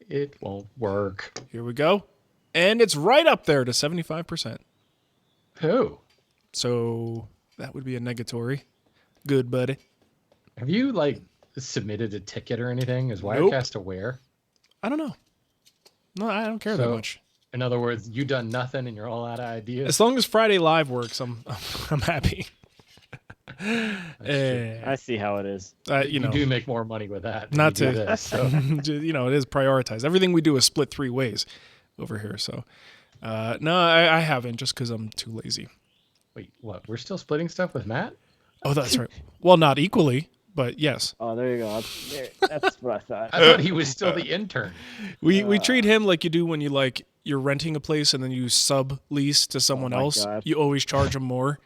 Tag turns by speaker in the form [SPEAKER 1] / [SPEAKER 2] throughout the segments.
[SPEAKER 1] It won't work.
[SPEAKER 2] Here we go. And it's right up there to 75%.
[SPEAKER 1] Who?
[SPEAKER 2] So that would be a negatory. Good, buddy.
[SPEAKER 1] Have you, submitted a ticket or anything? Is
[SPEAKER 2] Nope.
[SPEAKER 1] Wirecast aware?
[SPEAKER 2] I don't know. No, I don't care that much.
[SPEAKER 1] In other words, you done nothing and you're all out of ideas?
[SPEAKER 2] As long as Friday Live works, I'm happy.
[SPEAKER 3] I see how it is.
[SPEAKER 1] You do make more money with that.
[SPEAKER 2] Not to,
[SPEAKER 1] this, so.
[SPEAKER 2] it is prioritized. Everything we do is split 3 ways over here. So, no, I haven't just because I'm too lazy.
[SPEAKER 1] Wait, what? We're still splitting stuff with Matt?
[SPEAKER 2] Oh, that's right. Well, not equally, but yes.
[SPEAKER 3] Oh, there you go. That's what I thought.
[SPEAKER 1] I thought he was still the intern.
[SPEAKER 2] We treat him like you do when you're renting a place and then you sublease to someone else.
[SPEAKER 3] God.
[SPEAKER 2] You always charge him more.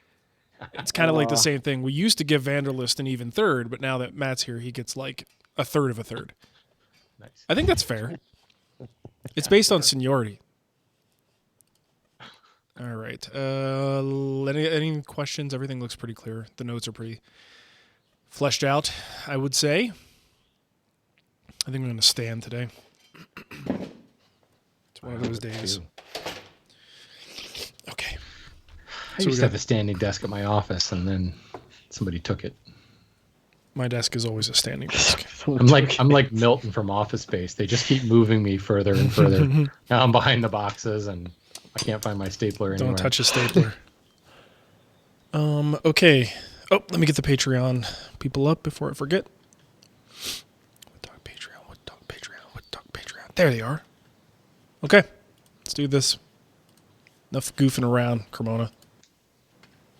[SPEAKER 2] It's kind of like the same thing. We used to give Vanderlist an even third, but now that Matt's here, he gets like a third of a third.
[SPEAKER 1] Nice.
[SPEAKER 2] I think that's fair. It's based on seniority. All right. Any questions? Everything looks pretty clear. The notes are pretty fleshed out, I would say. I think I'm going to stand today. It's one of those days. Okay.
[SPEAKER 1] I used to have a standing desk at my office, and then somebody took it.
[SPEAKER 2] My desk is always a standing desk.
[SPEAKER 1] I'm like Milton from Office Space. They just keep moving me further and further. Now I'm behind the boxes, and I can't find my stapler anywhere.
[SPEAKER 2] Don't touch a stapler. Okay. Oh, let me get the Patreon people up before I forget. What talk Patreon? There they are. Okay. Let's do this. Enough goofing around, Cremona.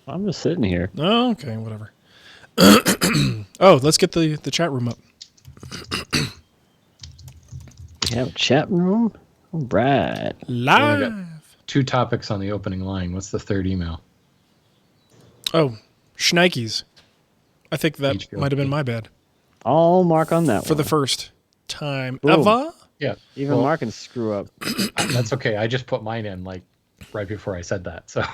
[SPEAKER 3] I'm just sitting here.
[SPEAKER 2] Oh, okay, whatever. Oh, let's get the chat room up.
[SPEAKER 3] We have a chat room? All right.
[SPEAKER 2] Live.
[SPEAKER 1] 2 topics on the opening line. What's the third email?
[SPEAKER 2] Oh, Schnikes. I think that
[SPEAKER 1] HBO.
[SPEAKER 2] might have been my bad.
[SPEAKER 3] All mark on that
[SPEAKER 2] For
[SPEAKER 3] one.
[SPEAKER 2] the first time
[SPEAKER 3] Boom.
[SPEAKER 2] ever.
[SPEAKER 1] Yeah.
[SPEAKER 3] Even Mark can screw up.
[SPEAKER 1] That's okay. I just put mine in right before I said that. So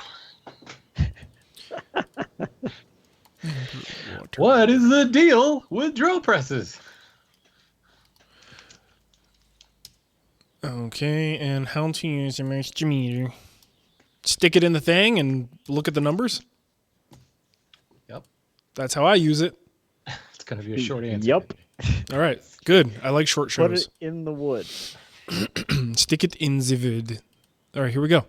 [SPEAKER 1] what is the deal with drill presses?
[SPEAKER 2] Okay, and how to use a moisture meter. Stick it in the thing and look at the numbers.
[SPEAKER 1] Yep.
[SPEAKER 2] That's how I use it.
[SPEAKER 1] It's going to be a short answer.
[SPEAKER 3] Yep.
[SPEAKER 2] All right, good. I like short
[SPEAKER 3] Put
[SPEAKER 2] shows.
[SPEAKER 3] it in the wood.
[SPEAKER 2] Stick it in the wood. All right, here we go.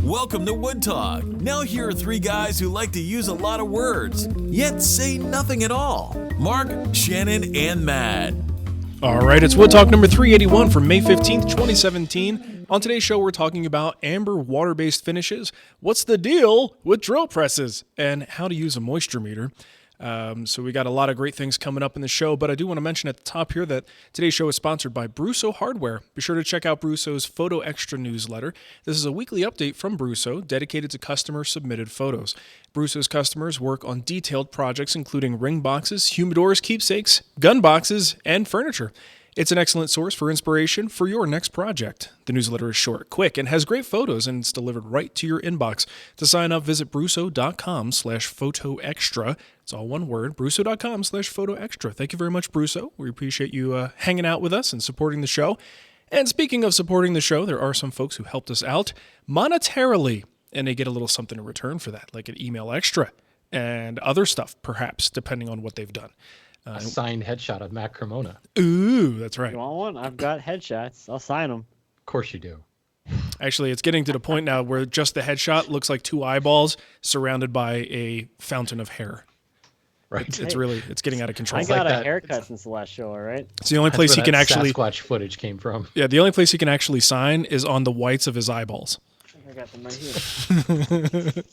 [SPEAKER 4] Welcome to Wood Talk. Now here are 3 guys who like to use a lot of words, yet say nothing at all. Mark, Shannon, and Matt.
[SPEAKER 2] All right, it's Wood Talk number 381 from May 15th, 2017. On today's show, we're talking about amber water-based finishes, what's the deal with drill presses, and how to use a moisture meter. So we got a lot of great things coming up in the show, but I do want to mention at the top here that today's show is sponsored by Brusso Hardware. Be sure to check out Brusso's Photo Extra newsletter. This is a weekly update from Brusso dedicated to customer-submitted photos. Brusso's customers work on detailed projects including ring boxes, humidors, keepsakes, gun boxes, and furniture. It's an excellent source for inspiration for your next project. The newsletter is short, quick, and has great photos, and it's delivered right to your inbox. To sign up, visit brusso.com/photoextra. It's all one word, brusso.com/photoextra. Thank you very much, Brusso. We appreciate you hanging out with us and supporting the show. And speaking of supporting the show, there are some folks who helped us out monetarily, and they get a little something in return for that, like an email extra and other stuff, perhaps, depending on what they've done.
[SPEAKER 1] A signed headshot of Matt Cremona.
[SPEAKER 2] Ooh, that's right.
[SPEAKER 3] You want one? I've got headshots. I'll sign them.
[SPEAKER 1] Of course you do.
[SPEAKER 2] Actually, it's getting to the point now where just the headshot looks like 2 eyeballs surrounded by a fountain of hair.
[SPEAKER 1] Right.
[SPEAKER 2] It's getting out of control.
[SPEAKER 3] I got
[SPEAKER 1] like
[SPEAKER 3] a
[SPEAKER 1] that.
[SPEAKER 3] haircut since the last show, all right?
[SPEAKER 2] It's the only place
[SPEAKER 1] That's
[SPEAKER 2] he
[SPEAKER 1] where
[SPEAKER 2] can
[SPEAKER 1] that
[SPEAKER 2] actually.
[SPEAKER 1] Sasquatch footage came from.
[SPEAKER 2] Yeah, the only place he can actually sign is on the whites of his eyeballs.
[SPEAKER 3] I got them right here.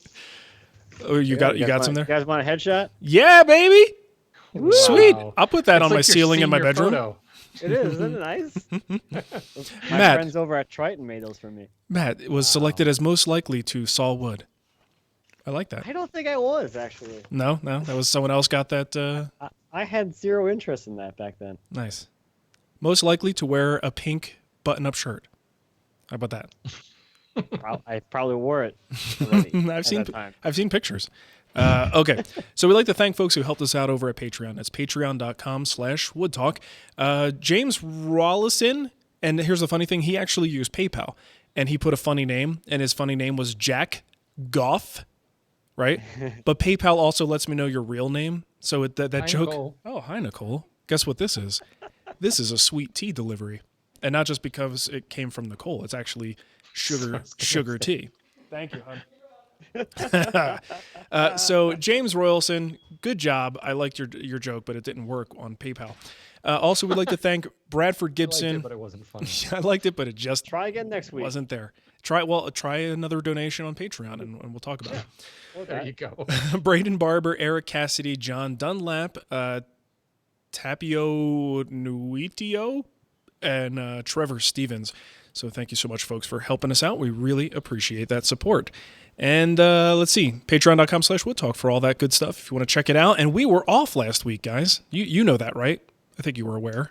[SPEAKER 2] Oh, you got some there?
[SPEAKER 3] You guys want a headshot?
[SPEAKER 2] Yeah, baby. Sweet.
[SPEAKER 1] Wow.
[SPEAKER 2] I'll put that
[SPEAKER 1] That's
[SPEAKER 2] on my
[SPEAKER 1] like your
[SPEAKER 2] ceiling in my
[SPEAKER 1] senior
[SPEAKER 2] bedroom.
[SPEAKER 1] photo.
[SPEAKER 3] It is, isn't it nice? My
[SPEAKER 2] Matt.
[SPEAKER 3] friends over at Triton made those for me.
[SPEAKER 2] Matt was selected as most likely to saw wood. I like that.
[SPEAKER 3] I don't think I was, actually.
[SPEAKER 2] No, that was someone else got that.
[SPEAKER 3] I had zero interest in that back then.
[SPEAKER 2] Nice. Most likely to wear a pink button-up shirt. How about that?
[SPEAKER 3] I probably wore it already at that time.
[SPEAKER 2] I've seen pictures. Okay, so we'd like to thank folks who helped us out over at Patreon. That's patreon.com/woodtalk. James Rollison, and here's the funny thing, he actually used PayPal, and he put a funny name, and his funny name was Jack Goff, right? But PayPal also lets me know your real name, so that
[SPEAKER 1] Hi,
[SPEAKER 2] joke...
[SPEAKER 1] Nicole.
[SPEAKER 2] Oh, hi, Nicole. Guess what this is? This is a sweet tea delivery, and not just because it came from Nicole. It's actually sugar tea. Thank you, hon. So James Royalson, good job. I liked your joke, but it didn't work on PayPal. Also, we'd like to thank Bradford Gibson.
[SPEAKER 1] I liked it, but it wasn't funny.
[SPEAKER 2] I liked it, but it just
[SPEAKER 3] Try again next week.
[SPEAKER 2] wasn't there. Try another donation on Patreon, and we'll talk about
[SPEAKER 1] Well, there you go.
[SPEAKER 2] it. Braden Barber, Eric Cassidy, John Dunlap, Tapio Nuitio, and Trevor Stevens. So thank you so much, folks, for helping us out. We really appreciate that support. And let's see, patreon.com/woodtalk for all that good stuff if you want to check it out. And we were off last week, guys. You know that, right? I think you were aware.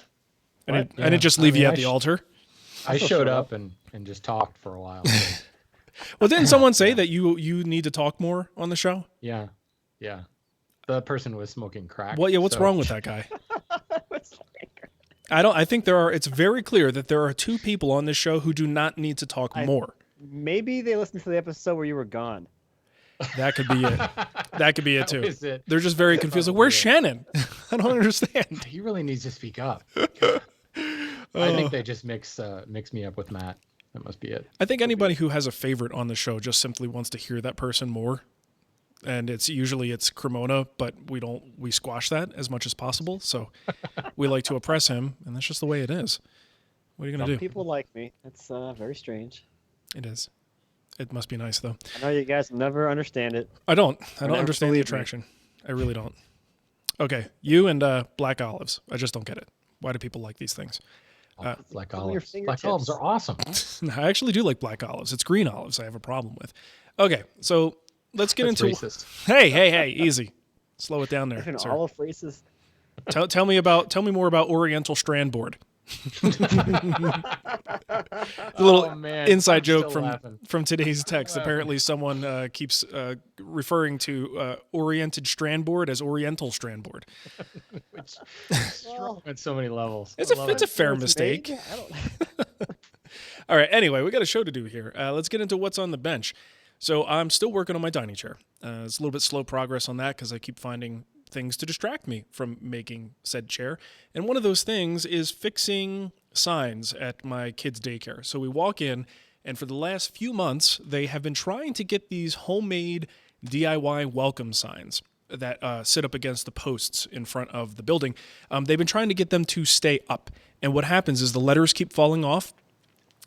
[SPEAKER 2] I didn't just leave you at the altar.
[SPEAKER 1] I showed up and just talked for a while. So,
[SPEAKER 2] Well, didn't someone say that you need to talk more on the show?
[SPEAKER 1] yeah. The person was smoking crack.
[SPEAKER 2] What's
[SPEAKER 1] so-
[SPEAKER 2] wrong with that guy? I think it's very clear that there are two people on this show who do not need to talk more.
[SPEAKER 3] Maybe they listened to the episode where you were gone.
[SPEAKER 2] That could be it. That could be it too.
[SPEAKER 1] That was it.
[SPEAKER 2] They're just very confused. Like, where's Shannon? I don't understand.
[SPEAKER 1] He really needs to speak up. I think they just mix me up with Matt. That must be it.
[SPEAKER 2] I think anybody who has a favorite on the show just simply wants to hear that person more. And it's Cremona, but we squash that as much as possible. So we like to oppress him, and that's just the way it is. What are you going to do?
[SPEAKER 3] People like me. It's very strange.
[SPEAKER 2] It is. It must be nice, though.
[SPEAKER 3] I know you guys will never understand it.
[SPEAKER 2] I don't
[SPEAKER 3] never
[SPEAKER 2] understand the
[SPEAKER 3] believe me.
[SPEAKER 2] attraction. I really don't. Okay, you and black olives. I just don't get it. Why do people like these things?
[SPEAKER 1] Black
[SPEAKER 3] on your
[SPEAKER 1] olives. Black
[SPEAKER 3] fingertips.
[SPEAKER 1] olives are awesome.
[SPEAKER 2] I actually do like black olives. It's green olives I have a problem with. Okay, so let's get
[SPEAKER 1] That's
[SPEAKER 2] into...
[SPEAKER 1] racist.
[SPEAKER 2] Hey, easy. Slow it down there,
[SPEAKER 3] Even
[SPEAKER 2] sir.
[SPEAKER 3] olive races.
[SPEAKER 2] Tell me more about Oriental Strand Board. A little
[SPEAKER 1] Oh, man.
[SPEAKER 2] inside
[SPEAKER 1] I'm
[SPEAKER 2] joke
[SPEAKER 1] still laughing.
[SPEAKER 2] from today's text. Apparently, someone keeps referring to Oriented Strand Board as Oriental Strand Board.
[SPEAKER 1] Which strong at so many levels.
[SPEAKER 2] It's
[SPEAKER 1] I love
[SPEAKER 2] a
[SPEAKER 1] it.
[SPEAKER 2] fair
[SPEAKER 3] It's
[SPEAKER 2] mistake.
[SPEAKER 3] vague. I don't...
[SPEAKER 2] All right. Anyway, we got a show to do here. Let's get into what's on the bench. So I'm still working on my dining chair. It's a little bit slow progress on that because I keep finding things to distract me from making said chair. And one of those things is fixing signs at my kids' daycare. So we walk in, and for the last few months, they have been trying to get these homemade DIY welcome signs that sit up against the posts in front of the building. They've been trying to get them to stay up. And what happens is the letters keep falling off,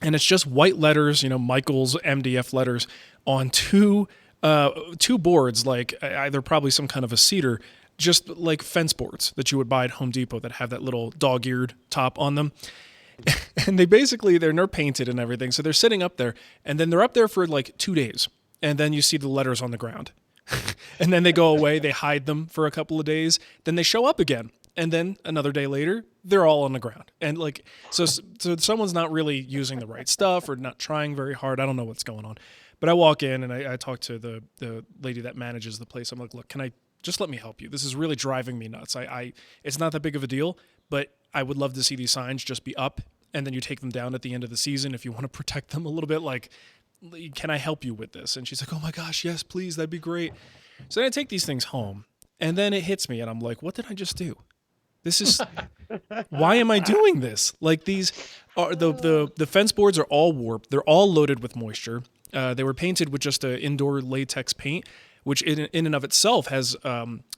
[SPEAKER 2] and it's just white letters, Michael's MDF letters on two boards, like either probably some kind of a cedar, just like fence boards that you would buy at Home Depot that have that little dog-eared top on them. And they're painted and everything, so they're sitting up there, and then they're up there for like 2 days, and then you see the letters on the ground. And then they go away, they hide them for a couple of days, then they show up again. And then another day later, they're all on the ground. And so someone's not really using the right stuff or not trying very hard. I don't know what's going on. But I walk in and I talk to the lady that manages the place. I'm like, look, can I just let me help you? This is really driving me nuts. It's not that big of a deal, but I would love to see these signs just be up, and then you take them down at the end of the season if you want to protect them a little bit. Like, can I help you with this? And she's like, oh my gosh, yes, please, that'd be great. So then I take these things home, and then it hits me, and I'm like, what did I just do? This is, why am I doing this? Like, these are the fence boards are all warped. They're all loaded with moisture. They were painted with just an indoor latex paint, which in and of itself has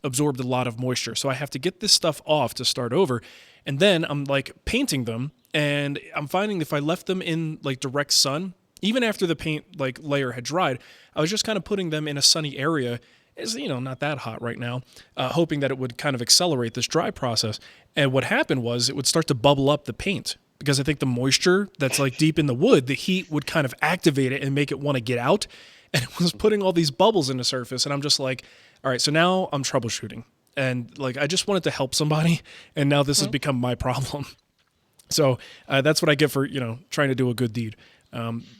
[SPEAKER 2] absorbed a lot of moisture. So I have to get this stuff off to start over. And then I'm like painting them, and I'm finding if I left them in like direct sun, even after the paint like layer had dried, I was just kind of putting them in a sunny area. It's, not that hot right now, hoping that it would kind of accelerate this dry process. And what happened was it would start to bubble up the paint, because I think the moisture that's like deep in the wood, the heat would kind of activate it and make it want to get out. And it was putting all these bubbles in the surface. And I'm just like, all right, so now I'm troubleshooting. And like, I just wanted to help somebody. And now this has become my problem. So that's what I get for, trying to do a good deed.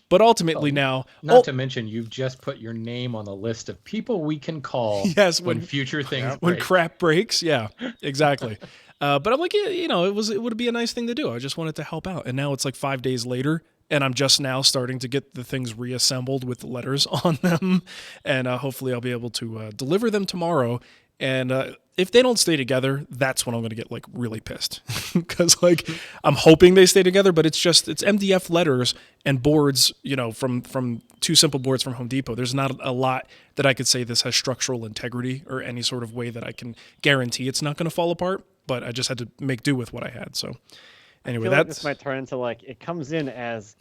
[SPEAKER 2] But ultimately now,
[SPEAKER 1] Not to mention, you've just put your name on the list of people we can call
[SPEAKER 2] Yes,
[SPEAKER 1] when future things
[SPEAKER 2] when
[SPEAKER 1] break.
[SPEAKER 2] crap breaks, yeah, exactly. But I'm like, yeah, it would be a nice thing to do. I just wanted to help out, and now it's like 5 days later, and I'm just now starting to get the things reassembled with the letters on them, and hopefully I'll be able to deliver them tomorrow. And if they don't stay together, that's when I'm going to get like really pissed because like I'm hoping they stay together, but it's MDF letters and boards, from two simple boards from Home Depot. There's not a lot that I could say this has structural integrity or any sort of way that I can guarantee it's not going to fall apart. But I just had to make do with what I had. So anyway,
[SPEAKER 3] this might turn into like it comes in as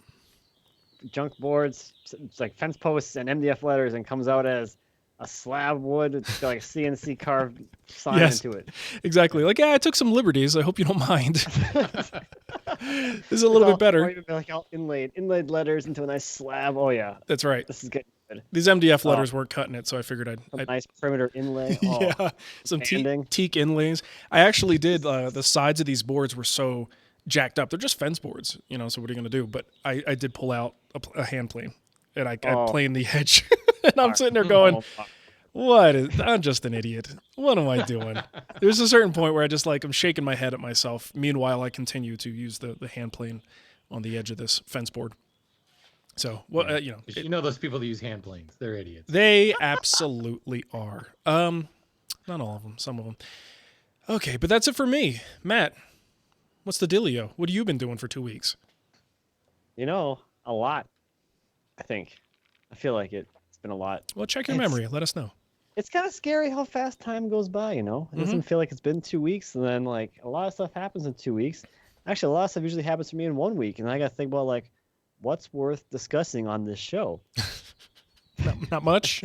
[SPEAKER 3] junk boards, it's like fence posts and MDF letters, and comes out as a slab wood. It's got like a CNC carved sign into it.
[SPEAKER 2] Exactly. Like, yeah, I took some liberties. I hope you don't mind. This is a little bit better.
[SPEAKER 3] Or even like all inlaid letters into a nice slab. Oh yeah,
[SPEAKER 2] that's right.
[SPEAKER 3] This is good.
[SPEAKER 2] These MDF letters weren't cutting it, so I figured I'd
[SPEAKER 3] nice perimeter inlay.
[SPEAKER 2] Yeah, some teak inlays. I actually did. The sides of these boards were so jacked up. They're just fence boards, so what are you going to do? But I did pull out a hand plane, and I planed the edge. And I'm sitting there going, I'm just an idiot. What am I doing? There's a certain point where I just I'm shaking my head at myself. Meanwhile, I continue to use the hand plane on the edge of this fence board. So,
[SPEAKER 1] those people that use hand planes, they're idiots.
[SPEAKER 2] They absolutely are. Not all of them, some of them. Okay, but that's it for me. Matt, what's the dealio? What have you been doing for 2 weeks?
[SPEAKER 3] A lot, I think. I feel like it's been a lot.
[SPEAKER 2] Well, check your memory. Let us know.
[SPEAKER 3] It's kind of scary how fast time goes by, It doesn't feel like it's been 2 weeks, and then, like, a lot of stuff happens in 2 weeks. Actually, a lot of stuff usually happens to me in 1 week, and I got to think about, like, what's worth discussing on this show?
[SPEAKER 2] Not much.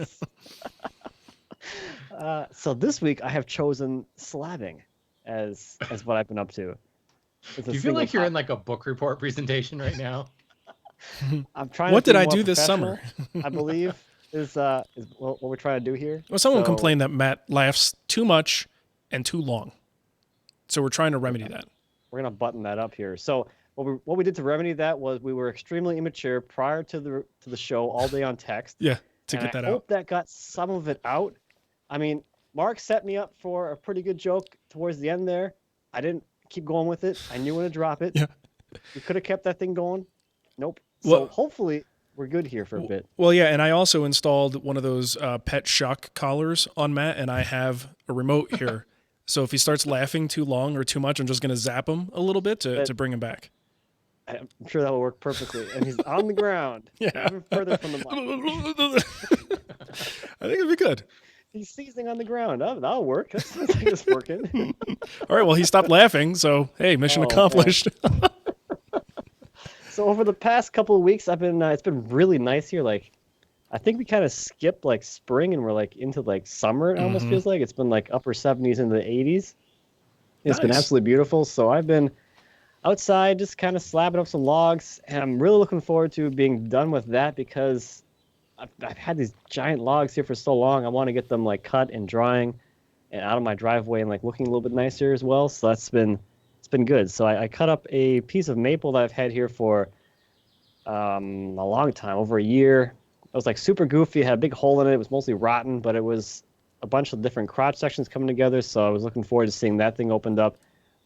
[SPEAKER 3] So this week I have chosen slabbing as what I've been up to.
[SPEAKER 1] Do you feel like you're in like a book report presentation right now?
[SPEAKER 3] I'm trying.
[SPEAKER 2] What
[SPEAKER 3] did
[SPEAKER 2] I do this summer?
[SPEAKER 3] I believe is what we're trying to do here.
[SPEAKER 2] Well, someone complained that Matt laughs too much and too long, so we're trying to remedy that.
[SPEAKER 3] We're gonna button that up here. So. What we did to remedy that was we were extremely immature prior to the show all day on text.
[SPEAKER 2] Yeah, to get that out.
[SPEAKER 3] I hope that got some of it out. I mean, Mark set me up for a pretty good joke towards the end there. I didn't keep going with it. I knew when to drop it.
[SPEAKER 2] Yeah.
[SPEAKER 3] We could have kept that thing going. Nope. So hopefully we're good here for a bit.
[SPEAKER 2] Well, yeah, and I also installed one of those pet shock collars on Matt, and I have a remote here. So if he starts laughing too long or too much, I'm just going to zap him a little bit to bring him back.
[SPEAKER 3] I'm sure that will work perfectly. And he's on the ground.
[SPEAKER 2] Yeah.
[SPEAKER 3] Even further from the mic.
[SPEAKER 2] I think it'd be good.
[SPEAKER 3] He's seizing on the ground. Oh, that'll work. That sounds like it's working.
[SPEAKER 2] All right, well, he stopped laughing, so, hey, mission accomplished.
[SPEAKER 3] So over the past couple of weeks, it's been really nice here. Like, I think we kind of skipped, like, spring, and we're, like, into, like, summer, it almost feels like. It's been, like, upper 70s into the 80s. It's been absolutely beautiful. So I've been outside just kind of slabbing up some logs, and I'm really looking forward to being done with that because I've had these giant logs here for so long. I want to get them like cut and drying and out of my driveway and like looking a little bit nicer as well. So it's been good. So I cut up a piece of maple that I've had here for a long time, over a year. It was like super goofy. It had a big hole in it. It was mostly rotten, but it was a bunch of different crotch sections coming together. So I was looking forward to seeing that thing opened up.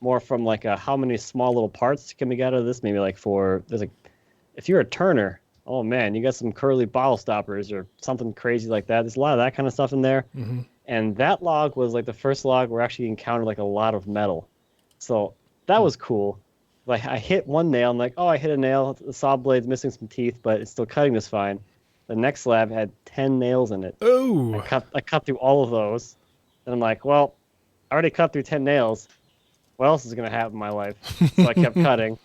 [SPEAKER 3] More from like how many small little parts can we get out of this? Maybe like if you're a turner, oh man, you got some curly bottle stoppers or something crazy like that. There's a lot of that kind of stuff in there. Mm-hmm. And that log was like the first log where I actually encountered like a lot of metal. So that was cool. Like I hit one nail. I'm like, oh, I hit a nail. The saw blade's missing some teeth, but it's still cutting this fine. The next slab had 10 nails in it.
[SPEAKER 2] Oh.
[SPEAKER 3] I cut through all of those. And I'm like, well, I already cut through 10 nails. What else is going to happen in my life? So I kept cutting.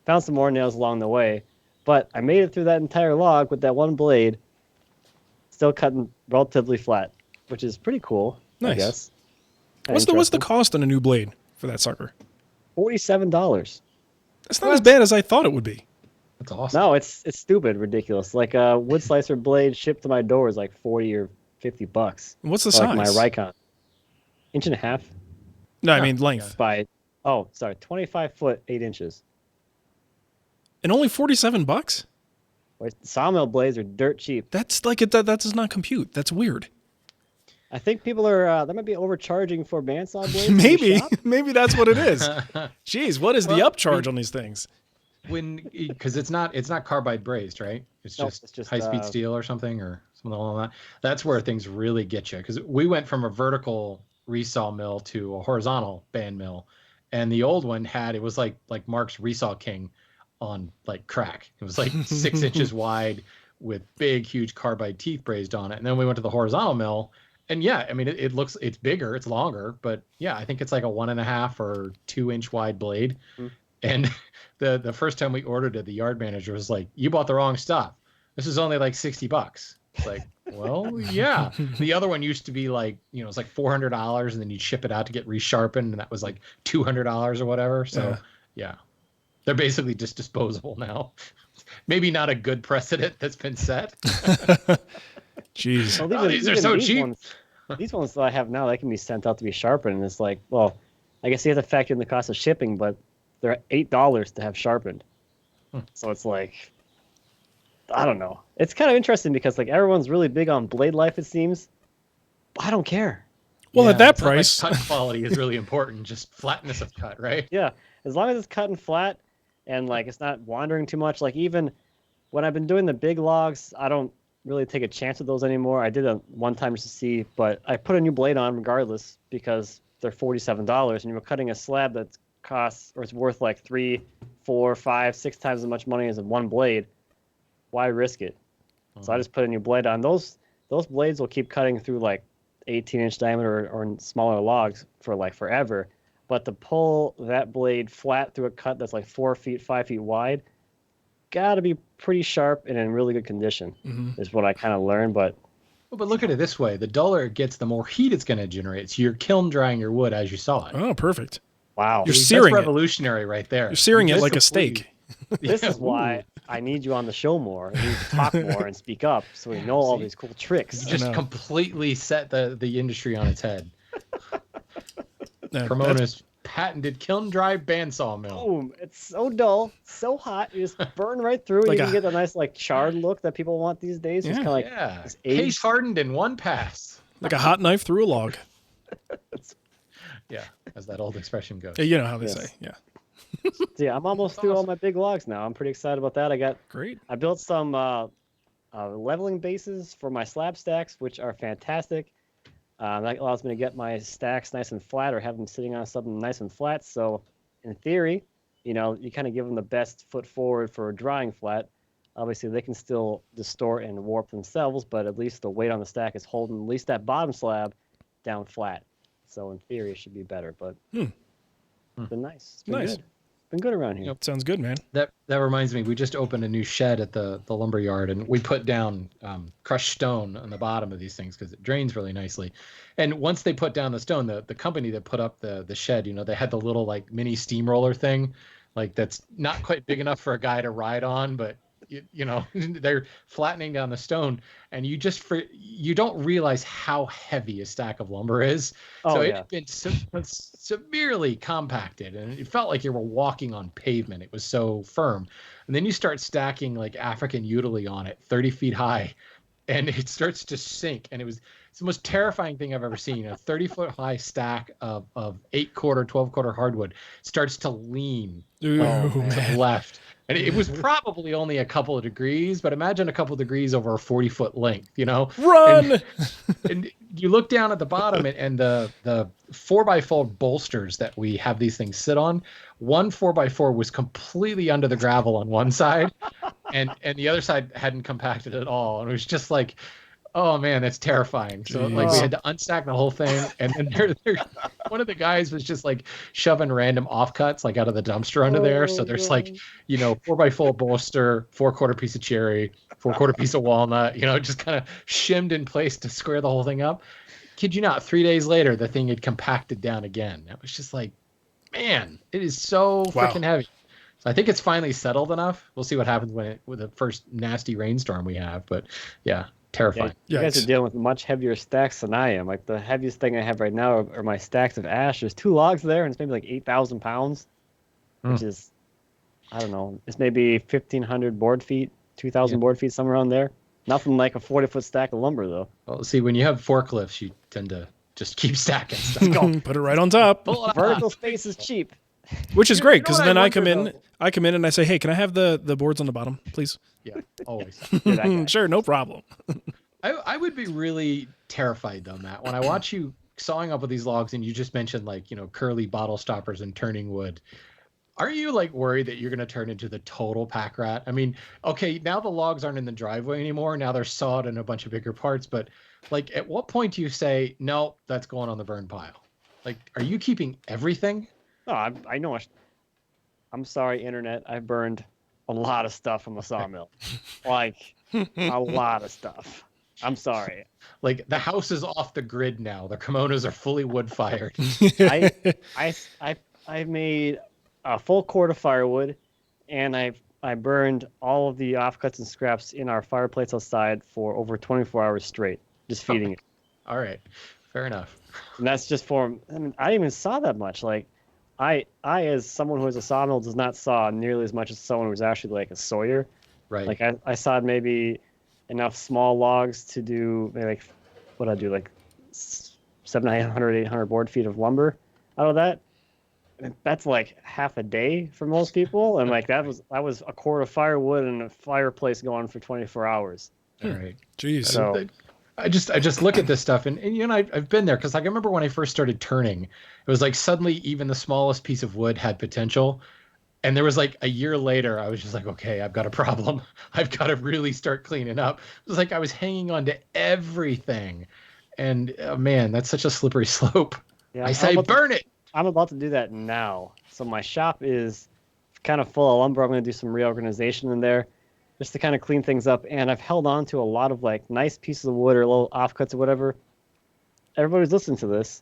[SPEAKER 3] Found some more nails along the way. But I made it through that entire log with that one blade, still cutting relatively flat, which is pretty cool,
[SPEAKER 2] nice.
[SPEAKER 3] I guess.
[SPEAKER 2] What's the cost on a new blade for that sucker?
[SPEAKER 3] $47.
[SPEAKER 2] That's not as bad as I thought it would be.
[SPEAKER 1] That's awesome.
[SPEAKER 3] No, it's stupid, ridiculous. Like a wood slicer blade shipped to my door is like $40 or $50.
[SPEAKER 2] What's the
[SPEAKER 3] size?
[SPEAKER 2] size?
[SPEAKER 3] Like my Rikon. 1.5 inches.
[SPEAKER 2] No, I mean length.
[SPEAKER 3] 25 foot, 8 inches.
[SPEAKER 2] And only $47?
[SPEAKER 3] Sawmill blades are dirt cheap.
[SPEAKER 2] That's like it. That does not compute. That's weird.
[SPEAKER 3] I think people are they might be overcharging for bandsaw blades. in the
[SPEAKER 2] Maybe,
[SPEAKER 3] shop.
[SPEAKER 2] maybe that's what it is. Jeez, what is the
[SPEAKER 1] Well,
[SPEAKER 2] upcharge on these things?
[SPEAKER 1] Because it's not carbide brazed, right? It's
[SPEAKER 3] Nope,
[SPEAKER 1] just,
[SPEAKER 3] it's just,
[SPEAKER 1] high speed steel or something along that. That's where things really get you. Because we went from a vertical resaw mill to a horizontal band mill, and the old one it was like Mark's Resaw King on like crack. It was like 6 inches wide with big, huge carbide teeth brazed on it. And then we went to the horizontal mill, and yeah, I mean it's bigger, it's longer, but yeah, I think it's like a 1.5 or 2 inch wide blade. And the first time we ordered it, the yard manager was like, "You bought the wrong stuff. This is only like $60." It's like, well, yeah. The other one used to be like, it's like $400, and then you'd ship it out to get resharpened, and that was like $200 or whatever. So yeah, they're basically just disposable now. Maybe not a good precedent that's been set.
[SPEAKER 2] Jeez.
[SPEAKER 3] Well,
[SPEAKER 1] These are so cheap.
[SPEAKER 3] These ones that I have now, they can be sent out to be sharpened, and it's like, well, I guess you have to factor in the cost of shipping, but they're $8 to have sharpened. So it's like, I don't know. It's kind of interesting because like everyone's really big on blade life, it seems. I don't care.
[SPEAKER 2] Well, at that
[SPEAKER 1] it's not like
[SPEAKER 2] price,
[SPEAKER 1] cut quality is really important. Just flatness of cut, right?
[SPEAKER 3] Yeah, as long as it's cut and flat, and like it's not wandering too much. Like even when I've been doing the big logs, I don't really take a chance with those anymore. I did it one time just to see, but I put a new blade on regardless because they're $47, and you're cutting a slab that's costs or it's worth like 3, 4, 5, 6 times as much money as one blade. Why risk it? So I just put a new blade on. Those blades will keep cutting through like 18-inch diameter or smaller logs for like forever. But to pull that blade flat through a cut that's like 4 feet, 5 feet wide, gotta be pretty sharp and in really good condition. Is what I kind of learned. But
[SPEAKER 1] look at it this way: the duller it gets, the more heat it's going to generate. So you're kiln drying your wood as you saw it.
[SPEAKER 2] oh, perfect.
[SPEAKER 3] wow,
[SPEAKER 2] You're
[SPEAKER 1] That's
[SPEAKER 2] searing it.
[SPEAKER 1] revolutionary right there.
[SPEAKER 2] You're searing it
[SPEAKER 1] Just
[SPEAKER 2] like a
[SPEAKER 1] completely-
[SPEAKER 2] steak.
[SPEAKER 3] this
[SPEAKER 1] Yeah,
[SPEAKER 3] is why I need you on the show more. I need to talk more and speak up so we know all
[SPEAKER 1] see?
[SPEAKER 3] these cool tricks.
[SPEAKER 1] You just
[SPEAKER 2] know.
[SPEAKER 1] completely set the industry on its head.
[SPEAKER 2] That's-
[SPEAKER 1] Cremona's patented kiln dry bandsaw mill.
[SPEAKER 3] Boom! It's so dull, so hot. You just burn right through.
[SPEAKER 2] Like
[SPEAKER 3] You can
[SPEAKER 2] a-
[SPEAKER 3] get the nice like charred look that people want these days. It's
[SPEAKER 2] Yeah.
[SPEAKER 3] kind of like
[SPEAKER 1] Yeah,
[SPEAKER 3] it's
[SPEAKER 1] case
[SPEAKER 3] aged.
[SPEAKER 1] hardened in one pass.
[SPEAKER 2] like a hot knife through a log.
[SPEAKER 1] Yeah, as that old expression goes.
[SPEAKER 2] Yeah, you know how they
[SPEAKER 3] Yes.
[SPEAKER 2] say. Yeah.
[SPEAKER 3] So yeah, I'm almost through all my big logs now. I'm pretty excited about that.
[SPEAKER 2] Great.
[SPEAKER 3] I built some leveling bases for my slab stacks, which are fantastic. That allows me to get my stacks nice and flat or have them sitting on something nice and flat. So in theory, you kind of give them the best foot forward for drying flat. Obviously, they can still distort and warp themselves, but at least the weight on the stack is holding at least that bottom slab down flat. So in theory, it should be better. But it's been nice. It's been
[SPEAKER 2] Nice.
[SPEAKER 3] good. Been good around here.
[SPEAKER 2] Sounds good, man.
[SPEAKER 1] That reminds me, we just opened a new shed at the lumber yard, and we put down crushed stone on the bottom of these things because it drains really nicely. And once they put down the stone, the company that put up the shed, they had the little like mini steamroller thing, like that's not quite big enough for a guy to ride on, but they're flattening down the stone, and you don't realize how heavy a stack of lumber is.
[SPEAKER 3] Oh,
[SPEAKER 1] So it
[SPEAKER 3] yeah.
[SPEAKER 1] had been severely compacted, and it felt like you were walking on pavement. It was so firm. And then you start stacking like African utility on it 30 feet high, and it starts to sink. And it's the most terrifying thing I've ever seen. A 30-foot high stack of 8-quarter, 12-quarter hardwood starts to lean
[SPEAKER 2] Ooh,
[SPEAKER 1] to
[SPEAKER 2] man.
[SPEAKER 1] the left. And it was probably only a couple of degrees, but imagine a couple of degrees over a 40-foot length,
[SPEAKER 2] Run!
[SPEAKER 1] And you look down at the bottom, and the 4x4 bolsters that we have these things sit on, one 4x4 was completely under the gravel on one side, and the other side hadn't compacted at all. And it was just like, oh man, that's terrifying. So like we had to unstack the whole thing, and then one of the guys was just like shoving random offcuts like out of the dumpster under there. So there's like 4x4 bolster, 4-quarter piece of cherry, 4-quarter piece of walnut, just kind of shimmed in place to square the whole thing up. Kid you not, 3 days later the thing had compacted down again. It was just like, man, it is so freaking heavy. So I think it's finally settled enough. We'll see what happens with the first nasty rainstorm we have, but yeah. Terrifying.
[SPEAKER 3] You guys
[SPEAKER 2] Yikes.
[SPEAKER 3] are dealing with much heavier stacks than I am. Like the heaviest thing I have right now are my stacks of ash. There's 2 logs there, and it's maybe like 8,000 pounds, which is, I don't know, it's maybe 1,500 board feet. 2,000 board feet, somewhere around there. Nothing like a 40-foot stack of lumber, though.
[SPEAKER 1] Well, see, when you have forklifts, you tend to just keep stacking stuff. Go.
[SPEAKER 2] Put it right on top,
[SPEAKER 3] Vertical space is cheap.
[SPEAKER 2] which is great
[SPEAKER 1] You know
[SPEAKER 2] because
[SPEAKER 1] what
[SPEAKER 2] then
[SPEAKER 1] I
[SPEAKER 2] I come
[SPEAKER 1] wonder,
[SPEAKER 2] in.
[SPEAKER 1] though?
[SPEAKER 2] I come in and I say, "Hey, can I have the boards on the bottom, please?"
[SPEAKER 1] Yeah, always.
[SPEAKER 3] You're that guy.
[SPEAKER 2] Sure, no problem.
[SPEAKER 1] I would be really terrified though, Matt, when I watch you sawing up with these logs and you just mentioned like, curly bottle stoppers and turning wood. Are you like worried that you're going to turn into the total pack rat? I mean, okay, now the logs aren't in the driveway anymore. Now they're sawed in a bunch of bigger parts. But like, at what point do you say, no, that's going on the burn pile? Like, are you keeping everything?
[SPEAKER 3] No, I know. I'm sorry, internet. I burned a lot of stuff from the sawmill. Like, a lot of stuff. I'm sorry.
[SPEAKER 1] Like the house is off the grid now. The kimonos are fully wood fired.
[SPEAKER 3] I made a full cord of firewood, and I burned all of the offcuts and scraps in our fireplace outside for over 24 hours straight, just feeding it.
[SPEAKER 1] All right, fair enough.
[SPEAKER 3] And that's just for. I mean, I didn't even saw that much. Like, I as someone who has a sawmill does not saw nearly as much as someone who's actually like a sawyer.
[SPEAKER 1] Right.
[SPEAKER 3] Like I sawed maybe enough small logs to do maybe like what I do like 700, 800 board feet of lumber out of that. And that's like half a day for most people, and like that was a cord of firewood and a fireplace going for 24 hours.
[SPEAKER 1] All right.
[SPEAKER 2] Jeez.
[SPEAKER 3] So
[SPEAKER 1] I just look at this stuff and I've been there because like I remember when I first started turning, it was like suddenly even the smallest piece of wood had potential. And there was like a year later, I was just like, okay, I've got a problem. I've got to really start cleaning up. It was like I was hanging on to everything. And man, that's such a slippery slope.
[SPEAKER 3] yeah,
[SPEAKER 1] I say burn it.
[SPEAKER 3] I'm about to do that now. So my shop is kind of full of lumber. I'm going to do some reorganization in there just to kind of clean things up. And I've held on to a lot of like nice pieces of wood or little offcuts or whatever. Everybody who's listening to this,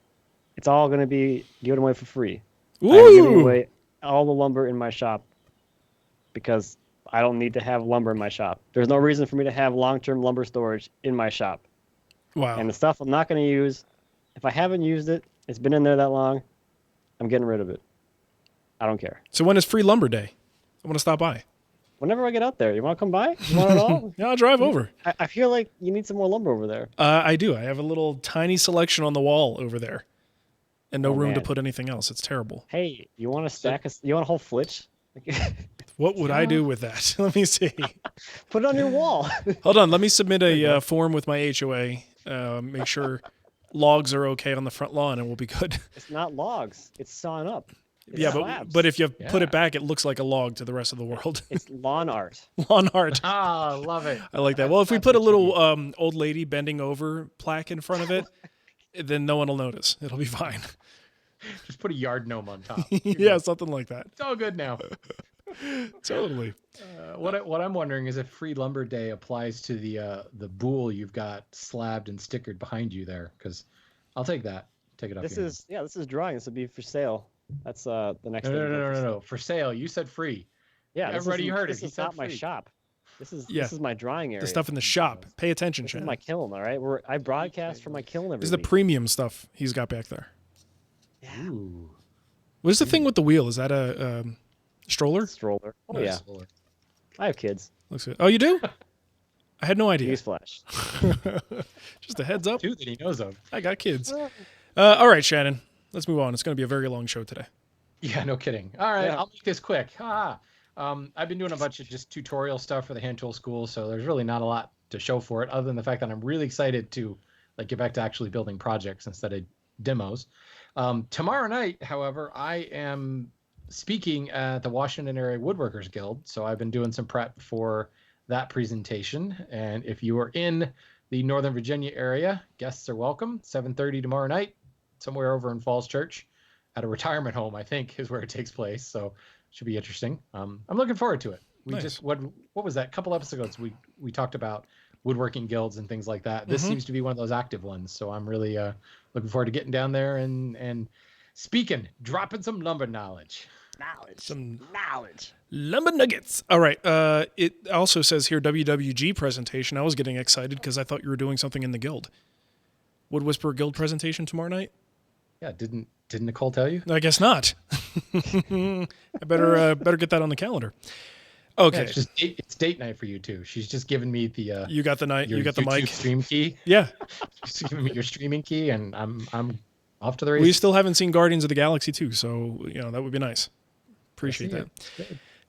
[SPEAKER 3] it's all going to be given away for free. I'm giving
[SPEAKER 2] Ooh.
[SPEAKER 3] away all the lumber in my shop because I don't need to have lumber in my shop. There's no reason for me to have long-term lumber storage in my shop.
[SPEAKER 2] Wow.
[SPEAKER 3] And the stuff I'm not going to use, if I haven't used it, it's been in there that long, I'm getting rid of it. I don't care.
[SPEAKER 2] So when is free lumber day? I want to stop by.
[SPEAKER 3] Whenever I get out there, you want to come by? You want it all?
[SPEAKER 2] Yeah, I'll drive over.
[SPEAKER 3] I feel like you need some more lumber over there.
[SPEAKER 2] I do. I have a little tiny selection on the wall over there, and no
[SPEAKER 3] Oh,
[SPEAKER 2] room to
[SPEAKER 3] man.
[SPEAKER 2] put anything else. It's terrible.
[SPEAKER 3] Hey, you want to stack you want a whole flitch?
[SPEAKER 2] What would I do with that? Let me see.
[SPEAKER 3] Put it on your wall.
[SPEAKER 2] Hold on. Let me submit a form with my HOA. Make sure logs are okay on the front lawn, and we'll be good.
[SPEAKER 3] It's not logs. It's sawn up. It's
[SPEAKER 2] Yeah,
[SPEAKER 3] slabs.
[SPEAKER 2] but if you put
[SPEAKER 1] Yeah.
[SPEAKER 2] it back, it looks like a log to the rest of the world.
[SPEAKER 3] It's lawn art.
[SPEAKER 2] Lawn art.
[SPEAKER 1] Ah, love it.
[SPEAKER 2] I like that. Well, if we put a little old lady bending over plaque in front of it, then no one will notice. It'll be fine.
[SPEAKER 1] Just put a yard gnome on top.
[SPEAKER 2] Yeah, something like that.
[SPEAKER 1] It's all good now.
[SPEAKER 2] Totally.
[SPEAKER 1] What I'm wondering is if Free Lumber Day applies to the boule you've got slabbed and stickered behind you there, because I'll take that. Take it up.
[SPEAKER 3] This
[SPEAKER 1] here.
[SPEAKER 3] is drawing. This would be for sale. That's the next.
[SPEAKER 1] No,
[SPEAKER 3] thing.
[SPEAKER 1] no. For sale. You said free.
[SPEAKER 3] Yeah, this
[SPEAKER 1] Everybody
[SPEAKER 3] isn't-
[SPEAKER 1] heard it.
[SPEAKER 3] This
[SPEAKER 1] He
[SPEAKER 3] is
[SPEAKER 1] said
[SPEAKER 3] not my
[SPEAKER 1] free.
[SPEAKER 3] shop. This is
[SPEAKER 2] Yeah.
[SPEAKER 3] this is my drawing area.
[SPEAKER 2] The stuff in the shop. Pay attention,
[SPEAKER 3] This is
[SPEAKER 2] Shannon.
[SPEAKER 3] my kiln. All right, I broadcast from my kiln every
[SPEAKER 2] This is the
[SPEAKER 3] week.
[SPEAKER 2] premium stuff he's got back there.
[SPEAKER 1] Ooh.
[SPEAKER 2] What is the thing with the wheel? Is that a stroller?
[SPEAKER 3] Stroller. Oh
[SPEAKER 2] Nice.
[SPEAKER 3] yeah, I have kids.
[SPEAKER 2] Looks good. Oh, you do? I had no idea.
[SPEAKER 3] Newsflash.
[SPEAKER 2] Just a heads up.
[SPEAKER 1] Two that he knows of.
[SPEAKER 2] I got kids. All right, Shannon. Let's move on. It's going to be a very long show today.
[SPEAKER 1] Yeah, no kidding. All right,
[SPEAKER 3] Yeah.
[SPEAKER 1] I'll make this quick. I've been doing a bunch of just tutorial stuff for the hand tool school, so there's really not a lot to show for it, other than the fact that I'm really excited to like get back to actually building projects instead of demos. Tomorrow night, however, I am speaking at the Washington Area Woodworkers Guild, so I've been doing some prep for that presentation. And if you are in the Northern Virginia area, guests are welcome. 7:30 tomorrow night, somewhere over in Falls Church, at a retirement home, I think, is where it takes place. So should be interesting. I'm looking forward to it. We
[SPEAKER 2] Nice.
[SPEAKER 1] just what was that? A couple episodes we talked about woodworking guilds and things like that. This seems to be one of those active ones. So I'm really looking forward to getting down there and speaking, dropping some lumber knowledge.
[SPEAKER 2] Some
[SPEAKER 3] Knowledge.
[SPEAKER 2] lumber nuggets. All right. It also says here WWG presentation. I was getting excited because I thought you were doing something in the guild. Wood Whisperer Guild presentation tomorrow night?
[SPEAKER 1] Yeah, didn't Nicole tell you?
[SPEAKER 2] I guess not. I better get that on the calendar. Okay.
[SPEAKER 1] Yeah, it's date night for you too. She's just giving me the
[SPEAKER 2] You got the night.
[SPEAKER 1] your
[SPEAKER 2] You got the
[SPEAKER 1] YouTube
[SPEAKER 2] mic.
[SPEAKER 1] stream key.
[SPEAKER 2] Yeah.
[SPEAKER 1] She's giving me your streaming key, and I'm off to the
[SPEAKER 2] We
[SPEAKER 1] races.
[SPEAKER 2] still haven't seen Guardians of the Galaxy 2, so that would be nice. Appreciate that.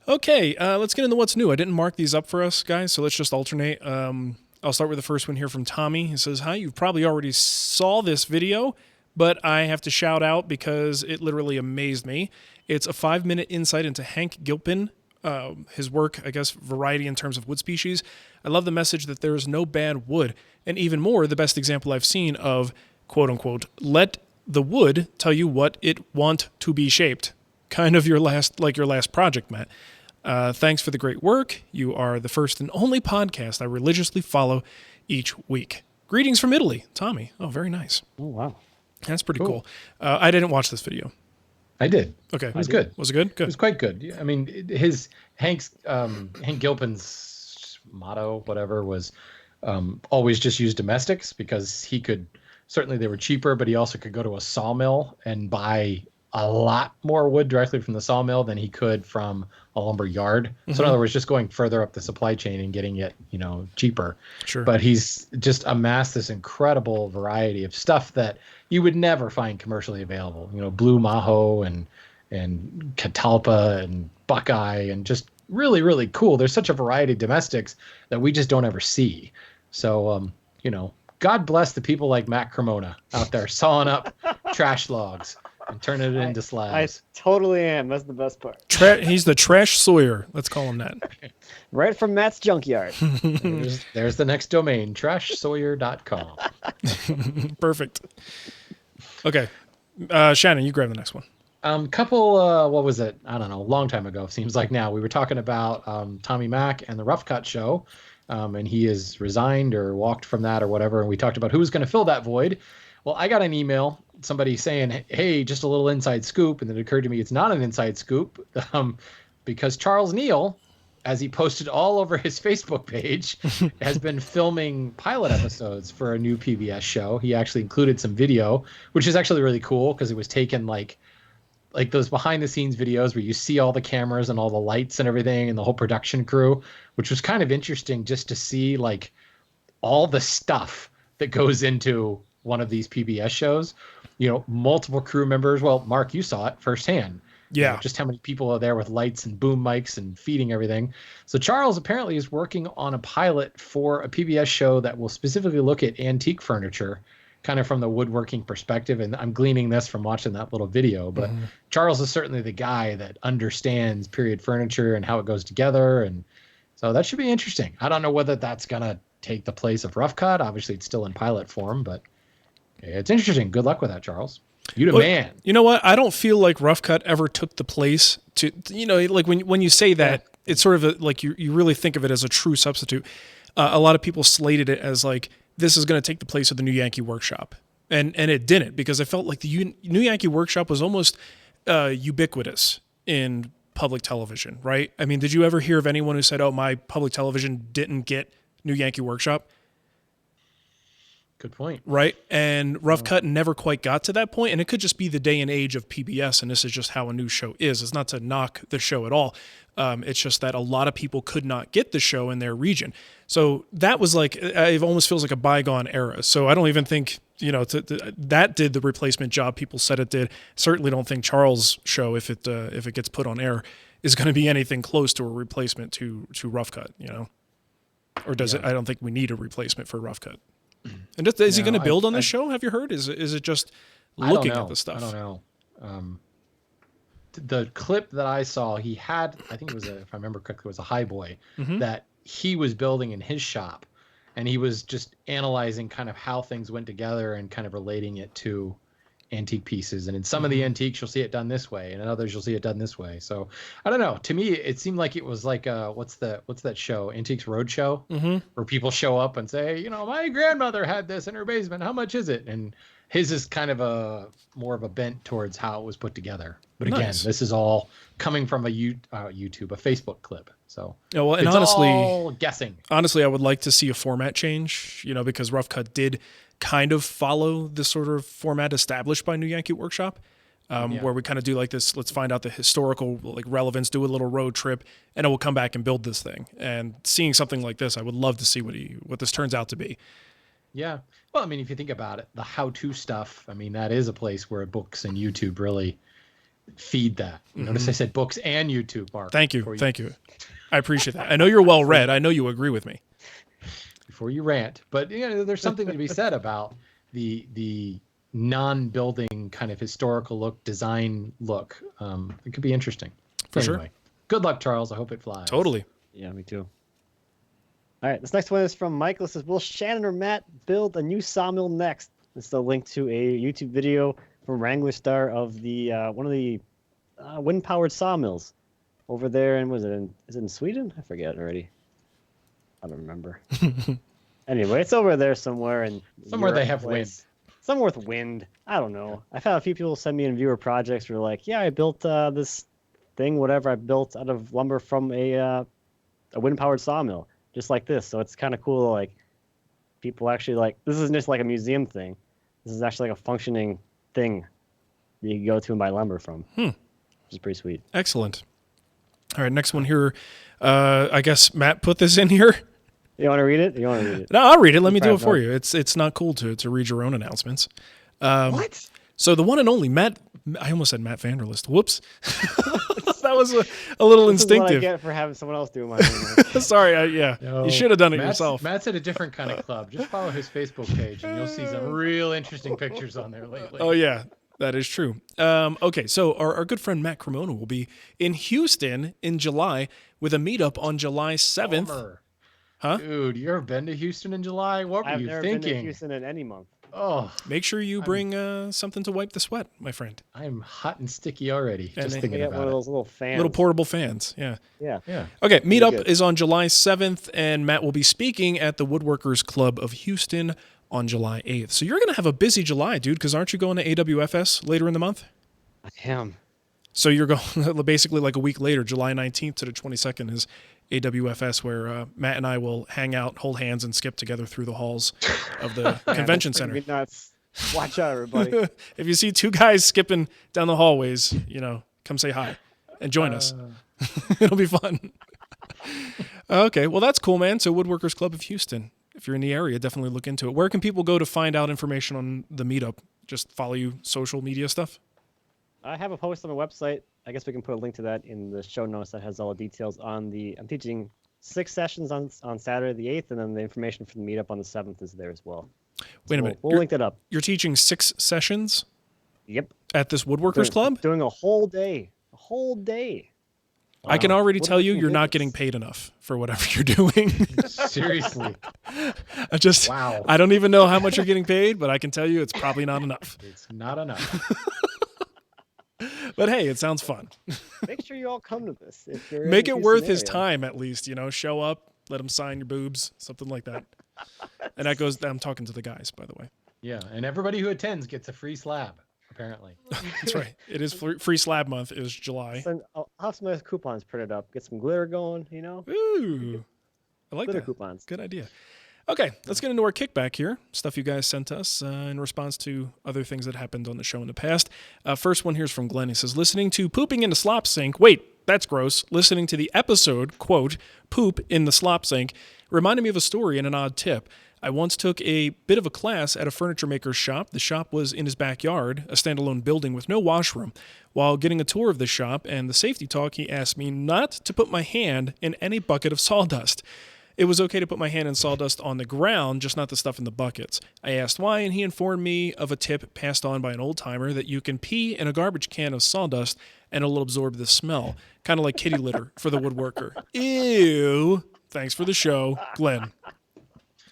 [SPEAKER 2] Okay, let's get into what's new. I didn't mark these up for us, guys, so let's just alternate. I'll start with the first one here from Tommy. He says, "Hi, you probably already saw this video, but I have to shout out because it literally amazed me. It's a 5-minute insight into Hank Gilpin, his work, I guess, variety in terms of wood species. I love the message that there is no bad wood, and even more, the best example I've seen of, quote-unquote, let the wood tell you what it want to be shaped. Kind of your last project, Matt. Thanks for the great work. You are the first and only podcast I religiously follow each week. Greetings from Italy, Tommy." Oh, very nice.
[SPEAKER 3] Oh, wow.
[SPEAKER 2] That's pretty cool. I didn't watch this video.
[SPEAKER 1] I did.
[SPEAKER 2] Okay.
[SPEAKER 1] It was good.
[SPEAKER 2] Was it good?
[SPEAKER 1] It
[SPEAKER 2] Good.
[SPEAKER 1] was quite good. I mean, Hank Gilpin's motto, whatever, was always just use domestics, because he could, certainly they were cheaper, but he also could go to a sawmill and buy a lot more wood directly from the sawmill than he could from a lumber yard. So in other words, just going further up the supply chain and getting it, cheaper.
[SPEAKER 2] Sure.
[SPEAKER 1] But he's just amassed this incredible variety of stuff that you would never find commercially available. Blue maho and catalpa and buckeye, and just really, really cool. There's such a variety of domestics that we just don't ever see. So, God bless the people like Matt Cremona out there sawing up trash logs and turning it into
[SPEAKER 3] I
[SPEAKER 1] slabs.
[SPEAKER 3] totally am. That's the best part.
[SPEAKER 2] He's the Trash Sawyer. Let's call him that.
[SPEAKER 3] Right from Matt's junkyard.
[SPEAKER 1] There's the next domain, trashsawyer.com.
[SPEAKER 2] Perfect. Okay. Shannon, you grab the next one.
[SPEAKER 1] What was it? I don't know, a long time ago, seems like now. We were talking about Tommy Mack and the Rough Cut show, and he has resigned or walked from that or whatever, and we talked about who was going to fill that void. Well, I got an email, somebody saying, hey, just a little inside scoop, and it occurred to me it's not an inside scoop, because Charles Neal, as he posted all over his Facebook page, has been filming pilot episodes for a new PBS show. He actually included some video, which is actually really cool, because it was taken like those behind the scenes videos where you see all the cameras and all the lights and everything and the whole production crew, which was kind of interesting just to see like all the stuff that goes into one of these PBS shows. Multiple crew members. Well, Mark, you saw it firsthand.
[SPEAKER 2] Yeah.
[SPEAKER 1] Just how many people are there with lights and boom mics and feeding everything. So Charles apparently is working on a pilot for a PBS show that will specifically look at antique furniture, kind of from the woodworking perspective. And I'm gleaning this from watching that little video, but Charles is certainly the guy that understands period furniture and how it goes together. And so that should be interesting. I don't know whether that's going to take the place of Rough Cut. Obviously it's still in pilot form, but it's interesting. Good luck with that, Charles. You the man.
[SPEAKER 2] You know what? I don't feel like Rough Cut ever took the place to like when you say that, it's sort of like you really think of it as a true substitute. A lot of people slated it as like, this is going to take the place of the New Yankee Workshop. And it didn't, because I felt like the New Yankee Workshop was almost ubiquitous in public television, right? I mean, did you ever hear of anyone who said, oh, my public television didn't get New Yankee Workshop?
[SPEAKER 1] Good point.
[SPEAKER 2] Right? And Rough Cut never quite got to that point, and it could just be the day and age of PBS, and this is just how a new show is. It's not to knock the show at all. It's just that a lot of people could not get the show in their region. So that was like, it almost feels like a bygone era. So I don't even think, that did the replacement job people said it did. Certainly don't think Charles' show, if it gets put on air, is going to be anything close to a replacement to Rough Cut, Or does it? I don't think we need a replacement for Rough Cut. And is he going to build on this show? Have you heard? Is it just looking at the stuff?
[SPEAKER 1] I don't know. The clip that I saw, he had, I think it was if I remember correctly, it was a highboy that he was building in his shop, and he was just analyzing kind of how things went together and kind of relating it to antique pieces. And in some of the antiques, you'll see it done this way, and in others, you'll see it done this way. So I don't know. To me, it seemed like it was like what's that show, Antiques Roadshow, where people show up and say, my grandmother had this in her basement. How much is it? And his is kind of more of a bent towards how it was put together. But again, this is all coming from a YouTube, a Facebook clip. So
[SPEAKER 2] and
[SPEAKER 1] it's
[SPEAKER 2] honestly,
[SPEAKER 1] all guessing.
[SPEAKER 2] Honestly, I would like to see a format change, because Rough Cut did kind of follow the sort of format established by New Yankee Workshop. where we kind of do like this. Let's find out the historical like relevance, do a little road trip, and then we'll come back and build this thing. And seeing something like this, I would love to see what this turns out to be.
[SPEAKER 1] Yeah. Well, I mean, if you think about it, the how-to stuff, I mean, that is a place where books and YouTube really feed that. Notice I said books and YouTube, Mark.
[SPEAKER 2] Thank you. Thank you. I appreciate that. I know you're well read. I know you agree with me.
[SPEAKER 1] Before you rant. But, there's something to be said about the non-building kind of historical look, design look. It could be interesting.
[SPEAKER 2] For sure.
[SPEAKER 1] Good luck, Charles. I hope it flies.
[SPEAKER 2] Totally.
[SPEAKER 3] Yeah, me too. All right, this next one is from Michael. It says, will Shannon or Matt build a new sawmill next? This is a link to a YouTube video from Wrangler Star of the one of the wind-powered sawmills over there. And is it in Sweden? I forget already. I don't remember. Anyway, it's over there somewhere.
[SPEAKER 1] Somewhere they have wind.
[SPEAKER 3] Somewhere with wind. I don't know. I've had a few people send me in viewer projects who are like, yeah, I built this thing, whatever I built out of lumber from a wind-powered sawmill. Just like this. So it's kind of cool. Like people actually like, this isn't just like a museum thing. This is actually like a functioning thing that you can go to and buy lumber from. Which is pretty sweet.
[SPEAKER 2] Excellent. All right. Next one here. I guess Matt put this in here.
[SPEAKER 3] You want to read it? You want to read it?
[SPEAKER 2] No, I'll read it. Let me do it for you. It's not cool to read your own announcements.
[SPEAKER 1] What?
[SPEAKER 2] So the one and only Matt, I almost said Matt Vanderlist. Whoops. That was a little instinctive.
[SPEAKER 3] This is what I get for having someone else do my homework.
[SPEAKER 2] Sorry, you should have done it yourself.
[SPEAKER 1] Matt's at a different kind of club. Just follow his Facebook page, and you'll see some real interesting pictures on there lately.
[SPEAKER 2] Oh, yeah, that is true. Okay, so our good friend Matt Cremona will be in Houston in July with a meetup on July 7th.
[SPEAKER 1] Bummer.
[SPEAKER 2] Huh?
[SPEAKER 1] Dude, you ever been to Houston in July? What were you
[SPEAKER 3] I've never
[SPEAKER 1] thinking?
[SPEAKER 3] been to Houston in any month.
[SPEAKER 1] Oh,
[SPEAKER 2] Make sure you bring something to wipe the sweat, my friend.
[SPEAKER 1] I'm hot and sticky already.
[SPEAKER 2] And
[SPEAKER 1] Just
[SPEAKER 2] they
[SPEAKER 1] thinking
[SPEAKER 3] Get
[SPEAKER 1] about
[SPEAKER 3] one of
[SPEAKER 1] it.
[SPEAKER 3] those little fans.
[SPEAKER 2] Little portable fans, yeah.
[SPEAKER 3] Yeah.
[SPEAKER 1] Yeah.
[SPEAKER 2] Okay, meetup
[SPEAKER 3] good.
[SPEAKER 2] is on July 7th, and Matt will be speaking at the Woodworkers Club of Houston on July 8th. So you're going to have a busy July, dude, because aren't you going to AWFS later in the month?
[SPEAKER 3] I am.
[SPEAKER 2] So you're going basically like a week later, July 19th to the 22nd is AWFS, where Matt and I will hang out, hold hands, and skip together through the halls of the convention
[SPEAKER 3] That's gonna
[SPEAKER 2] center.
[SPEAKER 3] be nuts. Watch out, everybody.
[SPEAKER 2] If you see two guys skipping down the hallways, come say hi and join us. It'll be fun. Okay, well, that's cool, man. So Woodworkers Club of Houston. If you're in the area, definitely look into it. Where can people go to find out information on the meetup? Just follow you social media stuff?
[SPEAKER 3] I have a post on the website. I guess we can put a link to that in the show notes that has all the details on I'm teaching 6 sessions on Saturday the 8th, and then the information for the meetup on the 7th is there as well.
[SPEAKER 2] Wait a minute.
[SPEAKER 3] We'll link that up.
[SPEAKER 2] You're teaching 6 sessions
[SPEAKER 3] Yep.
[SPEAKER 2] at this Woodworkers Club?
[SPEAKER 3] Doing a whole day. A whole day.
[SPEAKER 2] I can already
[SPEAKER 3] What
[SPEAKER 2] tell
[SPEAKER 3] if
[SPEAKER 2] you
[SPEAKER 3] we
[SPEAKER 2] you're
[SPEAKER 3] did
[SPEAKER 2] not
[SPEAKER 3] this?
[SPEAKER 2] getting paid enough for whatever you're doing.
[SPEAKER 1] Seriously. Wow.
[SPEAKER 2] I don't even know how much you're getting paid, but I can tell you it's probably not enough.
[SPEAKER 1] It's not enough.
[SPEAKER 2] But hey, it sounds fun.
[SPEAKER 3] Make sure you all come to this. If you're
[SPEAKER 2] Make
[SPEAKER 3] in
[SPEAKER 2] it
[SPEAKER 3] the
[SPEAKER 2] worth
[SPEAKER 3] Houston
[SPEAKER 2] his
[SPEAKER 3] area.
[SPEAKER 2] time at least, show up, let him sign your boobs, something like that. And that goes, I'm talking to the guys, by the way.
[SPEAKER 1] Yeah, and everybody who attends gets a free slab, apparently.
[SPEAKER 2] That's right. It is free slab month is July.
[SPEAKER 3] I'll have some nice coupons printed up. Get some glitter going,
[SPEAKER 2] Ooh, I like
[SPEAKER 3] Glitter
[SPEAKER 2] that.
[SPEAKER 3] coupons.
[SPEAKER 2] Good idea. Okay, let's get into our kickback here. Stuff you guys sent us in response to other things that happened on the show in the past. First one here's from Glenn. He says, listening to Pooping in the Slop Sink. Wait, that's gross. Listening to the episode, quote, Poop in the Slop Sink, reminded me of a story and an odd tip. I once took a bit of a class at a furniture maker's shop. The shop was in his backyard, a standalone building with no washroom. While getting a tour of the shop and the safety talk, he asked me not to put my hand in any bucket of sawdust. It was okay to put my hand in sawdust on the ground, just not the stuff in the buckets. I asked why, and he informed me of a tip passed on by an old-timer that you can pee in a garbage can of sawdust and it'll absorb the smell, kind of like kitty litter for the woodworker. Ew. Thanks for the show, Glenn.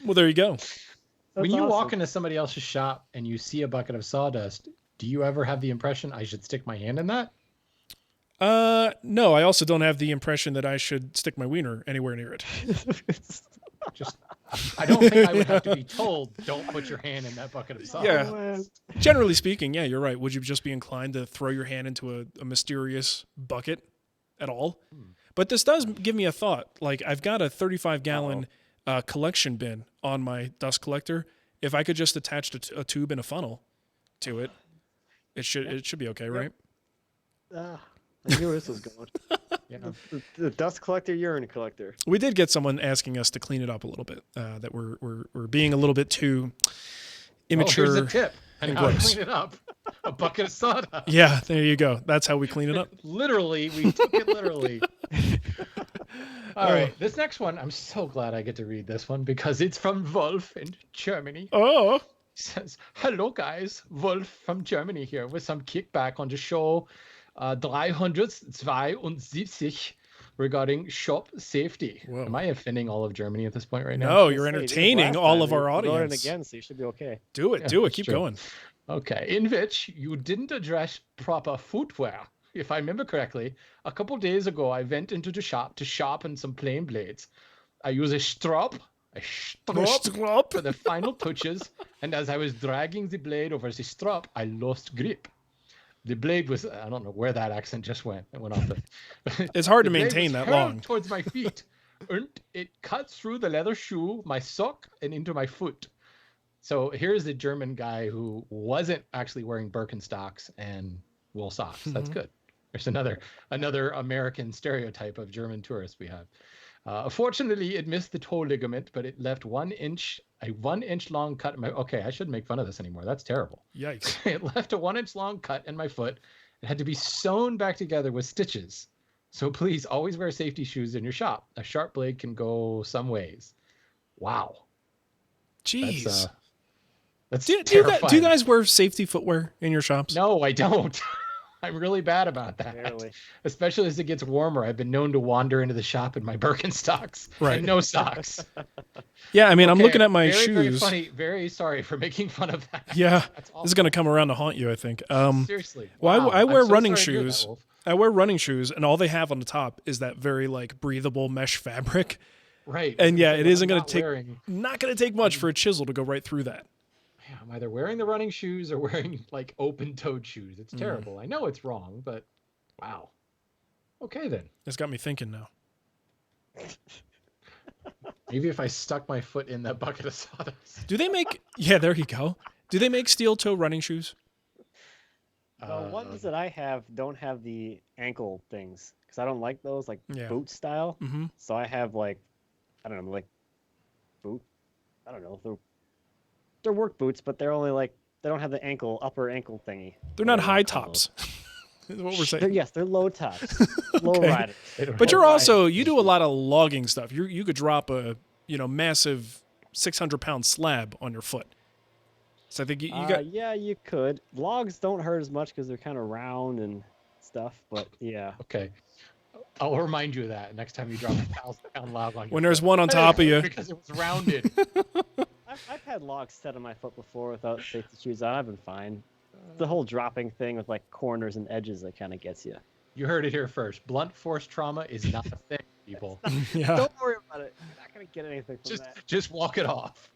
[SPEAKER 2] Well, there you go.
[SPEAKER 1] When you
[SPEAKER 3] awesome.
[SPEAKER 1] walk into somebody else's shop and you see a bucket of sawdust, do you ever have the impression I should stick my hand in that?
[SPEAKER 2] No, I also don't have the impression that I should stick my wiener anywhere near it.
[SPEAKER 1] Just, I don't think I would have to be told, don't put your hand in that bucket of sawdust.
[SPEAKER 2] Yeah. Generally speaking, yeah, you're right. Would you just be inclined to throw your hand into a mysterious bucket at all? But this does give me a thought. Like, I've got a 35-gallon collection bin on my dust collector. If I could just attach a tube and a funnel to it, It should be okay, right?
[SPEAKER 3] I knew where this was going.
[SPEAKER 1] Yeah.
[SPEAKER 3] The dust collector, urine collector.
[SPEAKER 2] We did get someone asking us to clean it up a little bit. That we're being a little bit too immature.
[SPEAKER 1] Oh, here's a tip. And how to
[SPEAKER 2] gross.
[SPEAKER 1] clean it up. A bucket of sawdust.
[SPEAKER 2] Yeah, there you go. That's how we clean it up.
[SPEAKER 1] Literally, we took it literally. All right, this next one, I'm so glad I get to read this one because it's from Wolf in Germany.
[SPEAKER 2] Oh.
[SPEAKER 1] It says, "Hello guys, Wolf from Germany here with some kickback on the show 372 regarding shop safety."
[SPEAKER 2] Whoa.
[SPEAKER 1] Am I offending all of Germany at this point right now?
[SPEAKER 2] No, you're
[SPEAKER 3] Say, you did
[SPEAKER 2] entertaining
[SPEAKER 3] last
[SPEAKER 2] all
[SPEAKER 3] time.
[SPEAKER 2] of our
[SPEAKER 3] You're going
[SPEAKER 2] audience.
[SPEAKER 3] again, so you should be okay.
[SPEAKER 2] Do it.
[SPEAKER 1] Yeah,
[SPEAKER 2] Do it.
[SPEAKER 1] that's
[SPEAKER 2] Keep
[SPEAKER 1] true.
[SPEAKER 2] going.
[SPEAKER 1] Okay, in which you didn't address proper footwear. If I remember correctly, a couple days ago, I went into the shop to sharpen some plane blades. I use a strop
[SPEAKER 2] Stop.
[SPEAKER 1] for the final touches, and as I was dragging the blade over the strop, I lost grip. The blade was, I don't know where that accent just went. It went off the...
[SPEAKER 2] It's hard to
[SPEAKER 1] The blade
[SPEAKER 2] maintain
[SPEAKER 1] was
[SPEAKER 2] that
[SPEAKER 1] hurled
[SPEAKER 2] long.
[SPEAKER 1] towards my feet, and it cut through the leather shoe, my sock, and into my foot. So here's the German guy who wasn't actually wearing Birkenstocks and wool socks. That's good. There's another American stereotype of German tourists we have. Fortunately, it missed the toe ligament, but it left a 1 inch long cut in my. Okay, I shouldn't make fun of this anymore. That's terrible.
[SPEAKER 2] Yikes.
[SPEAKER 1] It left a 1 inch long cut in my foot. It had to be sewn back together with stitches. So please always wear safety shoes in your shop. A sharp blade can go some ways. Wow.
[SPEAKER 2] Jeez.
[SPEAKER 1] That's
[SPEAKER 2] Do you
[SPEAKER 1] terrifying.
[SPEAKER 2] guys wear safety footwear in your shops?
[SPEAKER 1] No, I don't. I'm really bad about that.
[SPEAKER 3] Barely.
[SPEAKER 1] Especially as it gets warmer. I've been known to wander into the shop in my Birkenstocks
[SPEAKER 2] Right.
[SPEAKER 1] and no socks.
[SPEAKER 2] Yeah, I mean, I'm
[SPEAKER 1] Okay,
[SPEAKER 2] looking at my
[SPEAKER 1] very,
[SPEAKER 2] shoes.
[SPEAKER 1] Very funny. Very sorry for making fun of that.
[SPEAKER 2] Yeah,
[SPEAKER 1] That's
[SPEAKER 2] this is going to come around to haunt you, I think.
[SPEAKER 1] Seriously.
[SPEAKER 2] Well,
[SPEAKER 1] Wow.
[SPEAKER 2] I wear
[SPEAKER 1] I'm so
[SPEAKER 2] running
[SPEAKER 1] sorry to hear that,
[SPEAKER 2] shoes.
[SPEAKER 1] Wolf.
[SPEAKER 2] I wear running shoes, and all they have on the top is that very like breathable mesh fabric.
[SPEAKER 1] Right.
[SPEAKER 2] And yeah, it
[SPEAKER 1] I'm
[SPEAKER 2] isn't going
[SPEAKER 1] not
[SPEAKER 2] to take
[SPEAKER 1] wearing-
[SPEAKER 2] not going to take much for a chisel to go right through that.
[SPEAKER 1] Yeah, I'm either wearing the running shoes or wearing like open-toed shoes. It's terrible. I know it's wrong, but wow. Okay then.
[SPEAKER 2] It's got me thinking now.
[SPEAKER 1] Maybe if I stuck my foot in that bucket of sawdust.
[SPEAKER 2] Do they make? Yeah, there you go. Do they make steel toe running shoes?
[SPEAKER 3] The ones that I have don't have the ankle things because I don't like those like
[SPEAKER 2] Yeah.
[SPEAKER 3] boot style.
[SPEAKER 2] Mm-hmm.
[SPEAKER 3] So I have like, I don't know, like boot. I don't know. They're work boots, but they're only like they don't have the upper ankle thingy.
[SPEAKER 2] They're not
[SPEAKER 3] Whatever
[SPEAKER 2] high
[SPEAKER 3] you call
[SPEAKER 2] tops. Is what we're
[SPEAKER 3] those.
[SPEAKER 2] saying.
[SPEAKER 3] Yes, they're low tops. Low
[SPEAKER 2] Okay.
[SPEAKER 3] riders.
[SPEAKER 2] But you're also you do a lot of logging stuff. You could drop a massive 600-pound slab on your foot. So I think you got
[SPEAKER 3] Yeah, you could. Logs don't hurt as much because they're kind of round and stuff. But yeah.
[SPEAKER 1] Okay. I'll remind you of that next time you drop a 1,000-pound log on your
[SPEAKER 2] when there's
[SPEAKER 1] foot.
[SPEAKER 2] one on top of you.
[SPEAKER 1] Because it was rounded.
[SPEAKER 3] I've had logs set on my foot before without safety shoes on. I've been fine. The whole dropping thing with like corners and edges that kind of gets you.
[SPEAKER 1] You heard it here first. Blunt force trauma is not a thing, people.
[SPEAKER 2] Yeah.
[SPEAKER 3] Don't worry about it. You're not gonna get anything from that.
[SPEAKER 1] Just walk it off.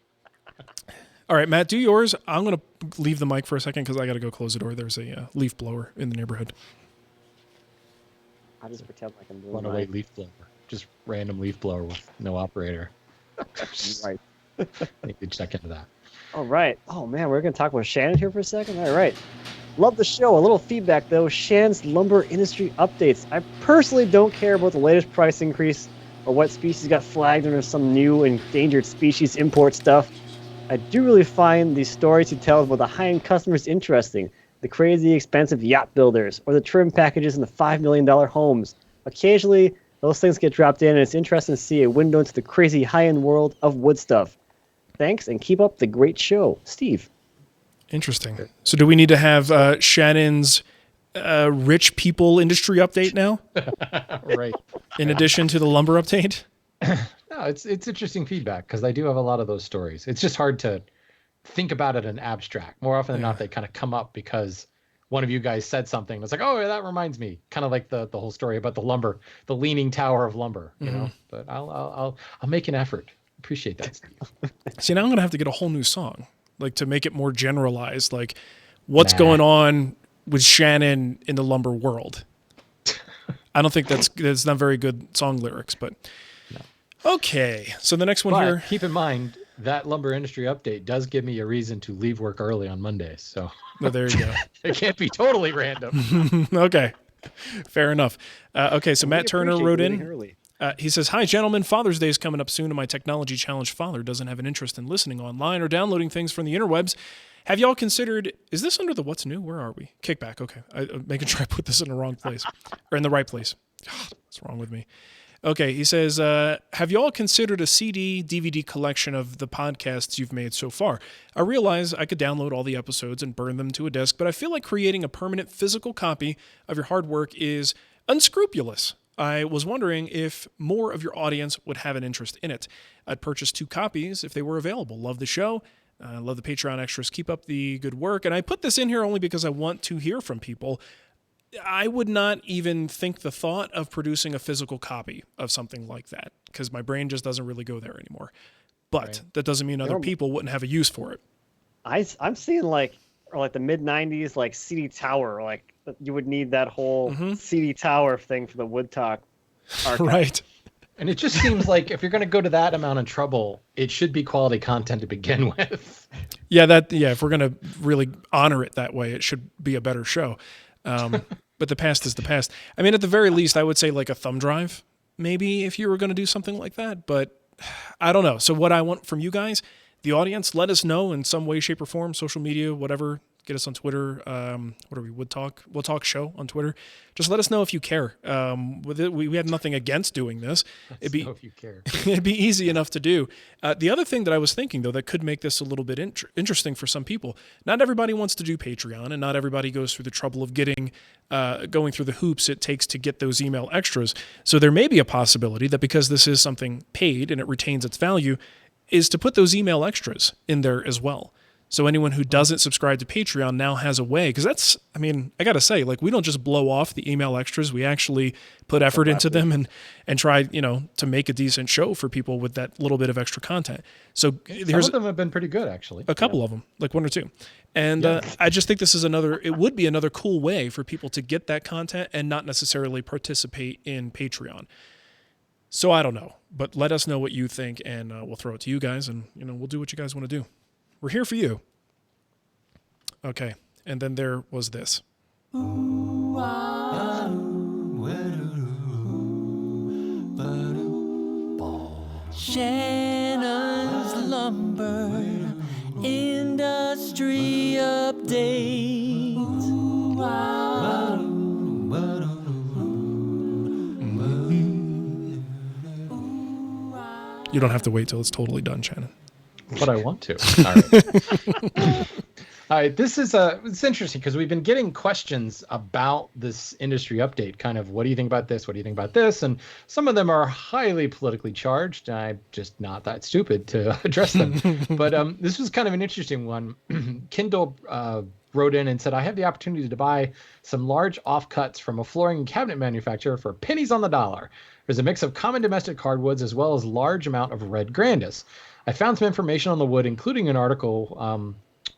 [SPEAKER 2] All right, Matt, do yours. I'm going to leave the mic for a second because I got to go close the door. There's a leaf blower in the neighborhood.
[SPEAKER 3] I just pretend like I'm doing
[SPEAKER 1] Runaway
[SPEAKER 3] mine.
[SPEAKER 1] leaf blower. Just random leaf blower with no operator.
[SPEAKER 3] Right.
[SPEAKER 1] Need to check into that.
[SPEAKER 3] All right. Oh man, we're gonna talk about Shannon here for a second. All right. Love the show. A little feedback though. Shannon's lumber industry updates. I personally don't care about the latest price increase or what species got flagged under some new endangered species import stuff. I do really find these stories he tells about the high-end customers interesting. The crazy expensive yacht builders or the trim packages in the $5 million homes. Occasionally, those things get dropped in, and it's interesting to see a window into the crazy high-end world of wood stuff. Thanks, and keep up the great show. Steve.
[SPEAKER 2] Interesting. So do we need to have Shannon's rich people industry update now,
[SPEAKER 1] Right.
[SPEAKER 2] in addition to the lumber update?
[SPEAKER 1] No, it's interesting feedback because I do have a lot of those stories. It's just hard to think about it in abstract. More often than not, they kind of come up because one of you guys said something. It's like, oh, yeah, that reminds me. Kind of like the whole story about the lumber, the leaning tower of lumber. You know. But I'll make an effort. Appreciate that, Steve.
[SPEAKER 2] See, now I'm going to have to get a whole new song, like to make it more generalized. Like, what's
[SPEAKER 1] Nah.
[SPEAKER 2] going on with Shannon in the lumber world? I don't think that's not very good song lyrics, but okay. So the next one
[SPEAKER 1] But
[SPEAKER 2] here,
[SPEAKER 1] keep in mind, that lumber industry update does give me a reason to leave work early on Mondays. So
[SPEAKER 2] Well, there you go.
[SPEAKER 1] it can't be totally random.
[SPEAKER 2] Okay. Fair enough. Okay, so
[SPEAKER 3] We
[SPEAKER 2] Matt Turner
[SPEAKER 3] appreciate
[SPEAKER 2] wrote
[SPEAKER 3] you leaving
[SPEAKER 2] in.
[SPEAKER 3] early.
[SPEAKER 2] He says, "Hi, gentlemen. Father's Day is coming up soon, and my technology challenged father doesn't have an interest in listening online or downloading things from the interwebs. Have y'all considered, is this under the what's new? Where are we? Kickback. Okay. I'm making sure I put this in the wrong place or in the right place. God, what's wrong with me? Okay. He says, have y'all considered a CD, DVD collection of the podcasts you've made so far? I realize I could download all the episodes and burn them to a disk, but I feel like creating a permanent physical copy of your hard work is unscrupulous. I was wondering if more of your audience would have an interest in it. I'd purchase 2 copies if they were available. Love the show. Love the Patreon extras. Keep up the good work. And I put this in here only because I want to hear from people. I would not even think the thought of producing a physical copy of something like that because my brain just doesn't really go there anymore. But that doesn't mean other people wouldn't have a use for it.
[SPEAKER 3] I'm seeing like the mid '90s like CD Tower, like you would need that whole CD Tower thing for the Wood Talk archive.
[SPEAKER 2] Right.
[SPEAKER 1] And it just seems like if you're going to go to that amount of trouble, it should be quality content to begin with.
[SPEAKER 2] Yeah, if we're going to really honor it that way, it should be a better show. But the past is the past. I mean, at the very least, I would say like a thumb drive, maybe if you were going to do something like that. But I don't know. So what I want from you guys, the audience, let us know in some way, shape, or form, social media, whatever. Get us on Twitter. What are we? Wood Talk Show on Twitter. Just let us know if you care. We have nothing against doing this.
[SPEAKER 1] If you care.
[SPEAKER 2] It'd be easy enough to do. The other thing that I was thinking, though, that could make this a little bit interesting for some people. Not everybody wants to do Patreon, and not everybody goes through the trouble of going through the hoops it takes to get those email extras. So there may be a possibility that because this is something paid and it retains its value, is to put those email extras in there as well. So anyone who doesn't subscribe to Patreon now has a way, because I got to say, like, we don't just blow off the email extras. We actually put effort into them and try, to make a decent show for people with that little bit of extra content. So
[SPEAKER 1] some of them have been pretty good, actually.
[SPEAKER 2] A couple of them, like 1 or 2. And I just think this is it would be another cool way for people to get that content and not necessarily participate in Patreon. So I don't know, but let us know what you think, and we'll throw it to you guys, and we'll do what you guys want to do. We're here for you. Okay, and then there was this.
[SPEAKER 5] Shannon's Lumber Industry Update.
[SPEAKER 2] You don't have to wait till it's totally done, Shannon.
[SPEAKER 1] But I want to. All right. All right. This is it's interesting because we've been getting questions about this industry update. Kind of, what do you think about this? What do you think about this? And some of them are highly politically charged. I'm just not that stupid to address them. But this was kind of an interesting one. Kindle wrote in and said, I have the opportunity to buy some large offcuts from a flooring and cabinet manufacturer for pennies on the dollar. There's a mix of common domestic hardwoods as well as large amount of red grandis. I found some information on the wood, including an article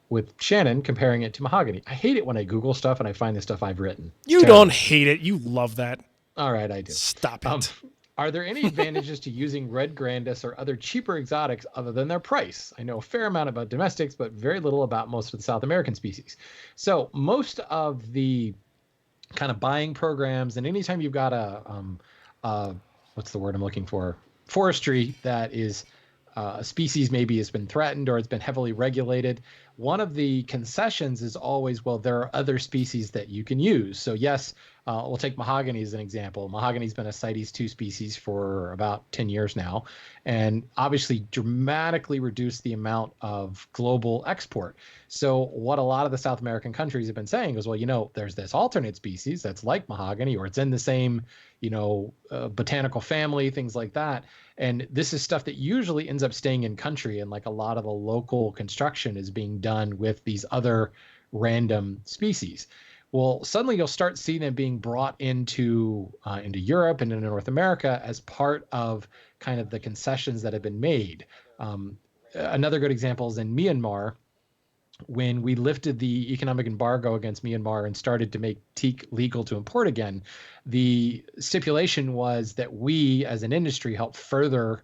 [SPEAKER 1] with Shannon comparing it to mahogany. I hate it when I Google stuff and I find the stuff I've written.
[SPEAKER 2] You don't hate it. You love that.
[SPEAKER 1] All right, I do.
[SPEAKER 2] Stop it.
[SPEAKER 1] Are there any advantages to using red grandis or other cheaper exotics other than their price? I know a fair amount about domestics, but very little about most of the South American species. So most of the kind of buying programs, and anytime you've got what's the word I'm looking for? Forestry that is a species maybe has been threatened or it's been heavily regulated. One of the concessions is always, well, there are other species that you can use. So yes, we'll take mahogany as an example. Mahogany's been a CITES 2 species for about 10 years now, and obviously dramatically reduced the amount of global export. So what a lot of the South American countries have been saying is, well, there's this alternate species that's like mahogany, or it's in the same, botanical family, things like that. And this is stuff that usually ends up staying in country, and like a lot of the local construction is being done with these other random species. Well, suddenly you'll start seeing them being brought into Europe and into North America as part of kind of the concessions that have been made. Another good example is in Myanmar. When we lifted the economic embargo against Myanmar and started to make teak legal to import again, the stipulation was that we as an industry help further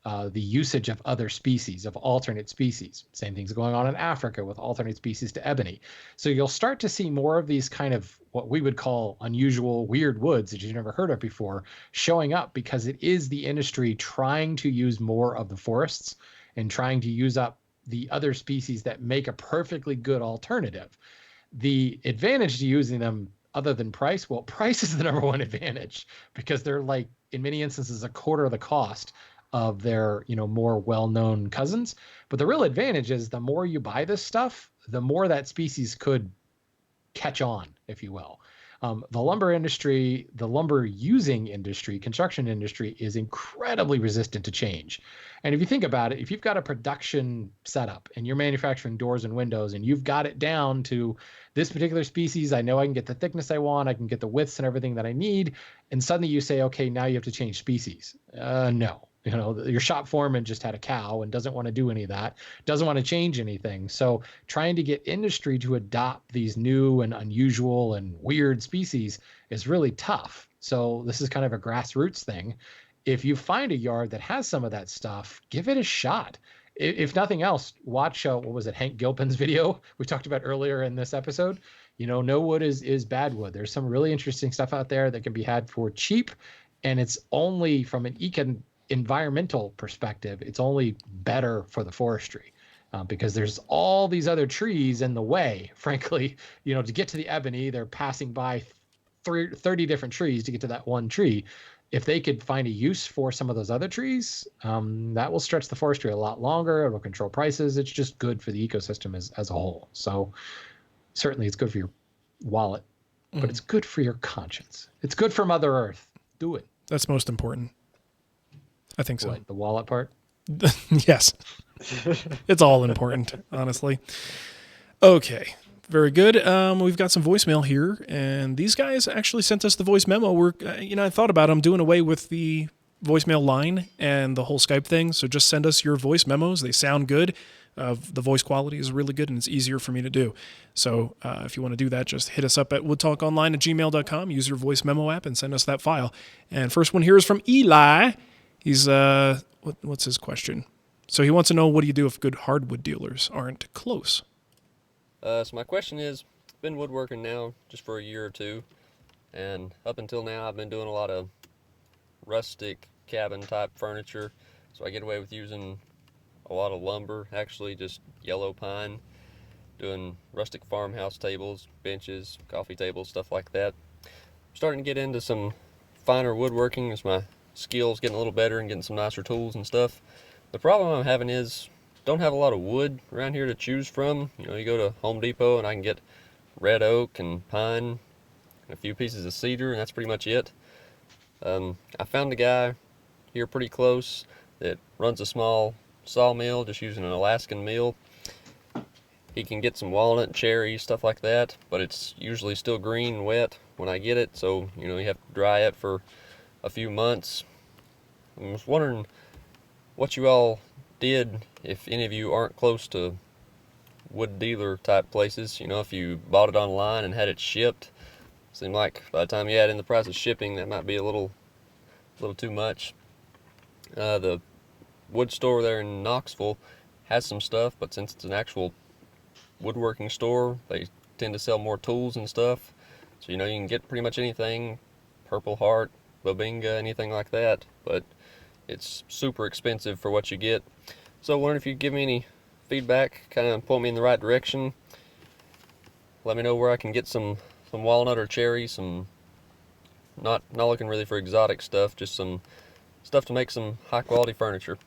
[SPEAKER 1] the usage of other species, of alternate species. Same thing's going on in Africa with alternate species to ebony. So you'll start to see more of these kind of what we would call unusual, weird woods that you've never heard of before showing up, because it is the industry trying to use more of the forests and trying to use up the other species that make a perfectly good alternative. The advantage to using them, other than price, well, price is the number one advantage, because they're like, in many instances, a quarter of the cost of their, more well-known cousins. But the real advantage is the more you buy this stuff, the more that species could catch on, if you will. The lumber industry, the lumber using industry, construction industry is incredibly resistant to change. And if you think about it, if you've got a production setup and you're manufacturing doors and windows and you've got it down to this particular species, I know I can get the thickness I want, I can get the widths and everything that I need. And suddenly you say, okay, now you have to change species. No. Your shop foreman just had a cow and doesn't want to do any of that, doesn't want to change anything. So trying to get industry to adopt these new and unusual and weird species is really tough. So this is kind of a grassroots thing. If you find a yard that has some of that stuff, give it a shot. If nothing else, watch, what was it, Hank Gilpin's video we talked about earlier in this episode. No wood is bad wood. There's some really interesting stuff out there that can be had for cheap. And it's only from an environmental perspective, it's only better for the forestry, because there's all these other trees in the way, frankly. To get to the ebony, they're passing by 30 different trees to get to that one tree. If they could find a use for some of those other trees, that will stretch the forestry a lot longer. It will control prices. It's just good for the ecosystem as a whole. So certainly it's good for your wallet, but it's good for your conscience. It's good for Mother Earth. Do it.
[SPEAKER 2] That's most important. I think so.
[SPEAKER 1] What, the wallet part?
[SPEAKER 2] Yes. It's all important, honestly. Okay. Very good. We've got some voicemail here, and these guys actually sent us the voice memo. I thought about them doing away with the voicemail line and the whole Skype thing, so just send us your voice memos. They sound good. The voice quality is really good, and it's easier for me to do. So if you want to do that, just hit us up at woodtalkonline@gmail.com. Use your voice memo app and send us that file. And first one here is from Eli. He's, what's his question? So he wants to know, what do you do if good hardwood dealers aren't close?
[SPEAKER 6] So my question is, I've been woodworking now just for a year or two, and up until now I've been doing a lot of rustic cabin type furniture, so I get away with using a lot of lumber, actually just yellow pine, doing rustic farmhouse tables, benches, coffee tables, stuff like that. I'm starting to get into some finer woodworking as my skills getting a little better and getting some nicer tools and stuff. The problem I'm having is don't have a lot of wood around here to choose from. You go to Home Depot and I can get red oak and pine and a few pieces of cedar, and that's pretty much it. I found a guy here pretty close that runs a small sawmill just using an Alaskan mill. He can get some walnut, cherry, stuff like that, but it's usually still green and wet when I get it, so you have to dry it for a few months. I was wondering what you all did if any of you aren't close to wood dealer type places. If you bought it online and had it shipped, seemed like by the time you add in the price of shipping, that might be a little too much. The wood store there in Knoxville has some stuff, but since it's an actual woodworking store, they tend to sell more tools and stuff. So you can get pretty much anything, Purple Heart, Babinga, anything like that, but it's super expensive for what you get. So I wonder if you'd give me any feedback, kind of point me in the right direction. Let me know where I can get some walnut or cherry, some not looking really for exotic stuff, just some stuff to make some high quality furniture.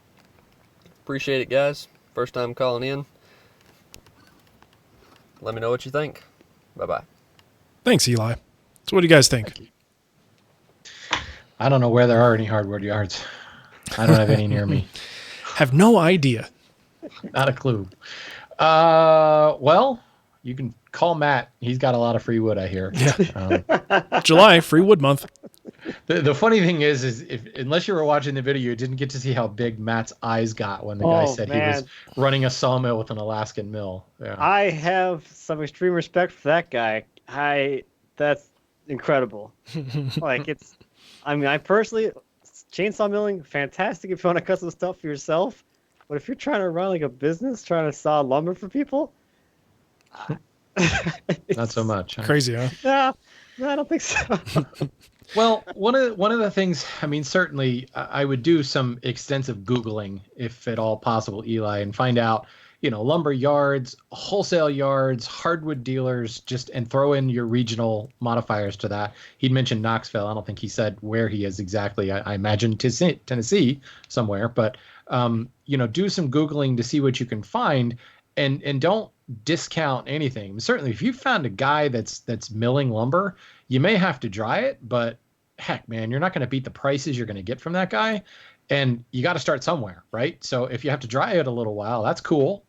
[SPEAKER 6] Appreciate it, guys. First time calling in. Let me know what you think. Bye-bye.
[SPEAKER 2] Thanks, Eli. So what do you guys think?
[SPEAKER 1] I don't know where there are any hardwood yards. I don't have any near me.
[SPEAKER 2] Have no idea.
[SPEAKER 1] Not a clue. Well, you can call Matt. He's got a lot of free wood, I hear.
[SPEAKER 2] Yeah. July, free wood month.
[SPEAKER 1] The funny thing is if unless you were watching the video, you didn't get to see how big Matt's eyes got when the guy said he was running a sawmill with an Alaskan mill. Yeah.
[SPEAKER 3] I have some extreme respect for that guy. That's incredible. I personally chainsaw milling, fantastic if you want to cut some stuff for yourself. But if you're trying to run like a business, trying to saw lumber for people,
[SPEAKER 1] Not so much. Huh?
[SPEAKER 2] Crazy, huh?
[SPEAKER 3] No, I don't think so.
[SPEAKER 1] Well, one of the things, I mean, certainly I would do some extensive Googling, if at all possible, Eli, and find out, lumber yards, wholesale yards, hardwood dealers, and throw in your regional modifiers to that. He'd mentioned Knoxville. I don't think he said where he is exactly. I imagine Tennessee somewhere, but do some Googling to see what you can find, and don't discount anything. Certainly, if you found a guy that's milling lumber, you may have to dry it, but heck, man, you're not going to beat the prices you're going to get from that guy. And you got to start somewhere, right? So if you have to dry it a little while, that's cool.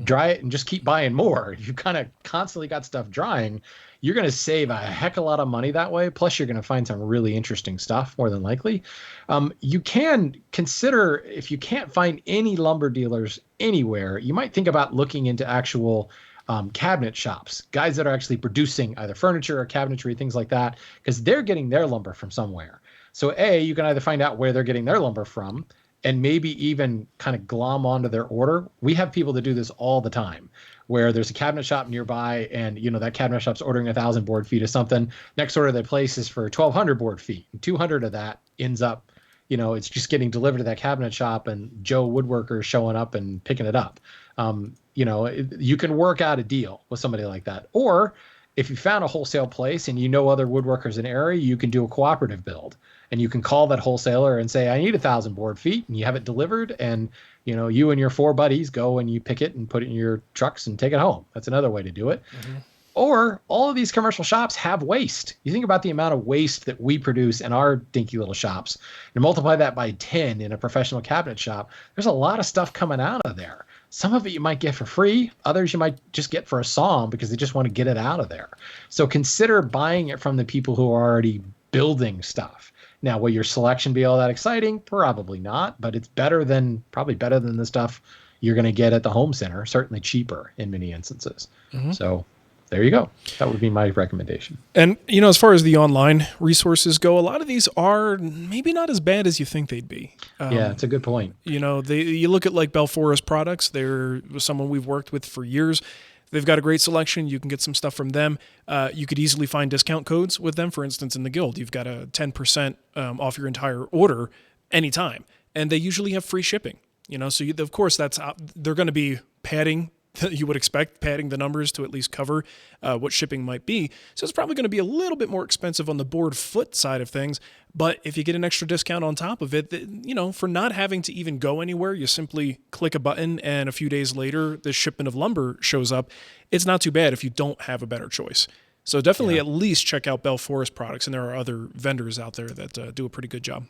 [SPEAKER 1] Dry it and just keep buying more. If you kind of constantly got stuff drying, you're going to save a heck of a lot of money that way. Plus, you're going to find some really interesting stuff, more than likely. You can consider, if you can't find any lumber dealers anywhere, you might think about looking into actual cabinet shops, guys that are actually producing either furniture or cabinetry, things like that, because they're getting their lumber from somewhere. So you can either find out where they're getting their lumber from and maybe even kind of glom onto their order. We have people that do this all the time, where there's a cabinet shop nearby and, that cabinet shop's ordering 1,000 board feet of something. Next order they place is for 1,200 board feet. And 200 of that ends up, it's just getting delivered to that cabinet shop and Joe Woodworker showing up and picking it up. You can work out a deal with somebody like that. Or if you found a wholesale place and other woodworkers in the area, you can do a cooperative build. And you can call that wholesaler and say, I need 1,000 board feet, and you have it delivered. And, you and your 4 buddies go and you pick it and put it in your trucks and take it home. That's another way to do it. Mm-hmm. Or all of these commercial shops have waste. You think about the amount of waste that we produce in our dinky little shops and multiply that by 10 in a professional cabinet shop. There's a lot of stuff coming out of there. Some of it you might get for free. Others you might just get for a song because they just want to get it out of there. So consider buying it from the people who are already building stuff. Now, will your selection be all that exciting? Probably not, but it's probably better than the stuff you're going to get at the home center, certainly cheaper in many instances. Mm-hmm. So there you go. That would be my recommendation.
[SPEAKER 2] And, as far as the online resources go, a lot of these are maybe not as bad as you think they'd be.
[SPEAKER 1] Yeah, it's a good point.
[SPEAKER 2] You look at like Belforest products. They're someone we've worked with for years. They've got a great selection. You can get some stuff from them. You could easily find discount codes with them. For instance, in the Guild, you've got a 10% off your entire order anytime. And they usually have free shipping. So of course they're going to be padding. You would expect, padding the numbers to at least cover what shipping might be. So it's probably going to be a little bit more expensive on the board foot side of things. But if you get an extra discount on top of it, for not having to even go anywhere, you simply click a button and a few days later, the shipment of lumber shows up. It's not too bad if you don't have a better choice. So definitely at least check out Belforest products. And there are other vendors out there that do a pretty good job.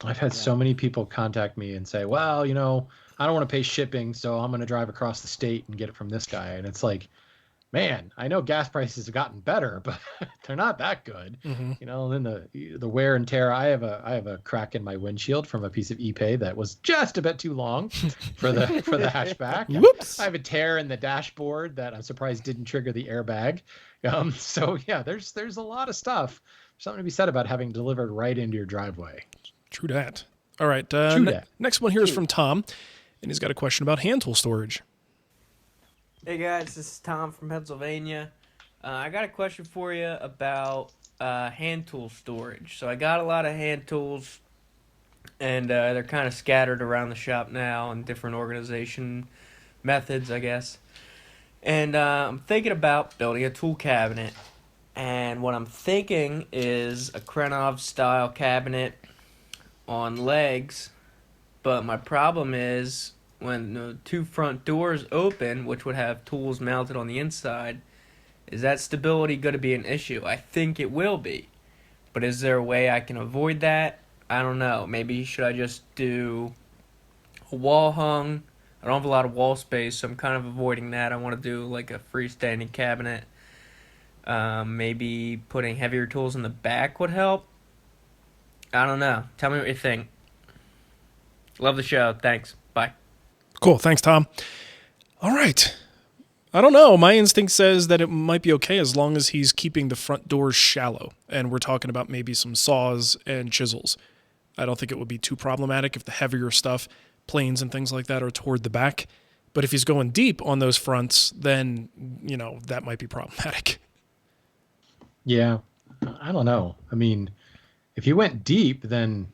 [SPEAKER 1] I've had so many people contact me and say, well, I don't want to pay shipping, so I'm going to drive across the state and get it from this guy. And it's like, man, I know gas prices have gotten better, but they're not that good. Mm-hmm. And then the wear and tear. I have a crack in my windshield from a piece of e-pay that was just a bit too long for the hatchback.
[SPEAKER 2] Whoops!
[SPEAKER 1] I have a tear in the dashboard that I'm surprised didn't trigger the airbag. So yeah, there's a lot of stuff. Something to be said about having delivered right into your driveway.
[SPEAKER 2] True that. All right. Next one here is from Tom, and he's got a question about hand tool storage.
[SPEAKER 7] Hey guys, this is Tom from Pennsylvania. I got a question for you about hand tool storage. So I got a lot of hand tools, and they're kind of scattered around the shop now in different organization methods, I guess. And I'm thinking about building a tool cabinet. And what I'm thinking is a Krenov style cabinet on legs, but my problem is when the 2 front doors open, which would have tools mounted on the inside, is that stability going to be an issue? I think it will be, but is there a way I can avoid that? I don't know. Maybe should I just do a wall hung? I don't have a lot of wall space, so I'm kind of avoiding that. I want to do like a freestanding cabinet. Maybe putting heavier tools in the back would help. I don't know. Tell me what you think. Love the show. Thanks. Bye.
[SPEAKER 2] Cool. Thanks, Tom. All right. I don't know. My instinct says that it might be okay as long as he's keeping the front doors shallow. And we're talking about maybe some saws and chisels. I don't think it would be too problematic if the heavier stuff, planes and things like that, are toward the back. But if he's going deep on those fronts, then, that might be problematic.
[SPEAKER 1] Yeah, I don't know. I mean, if you went deep, then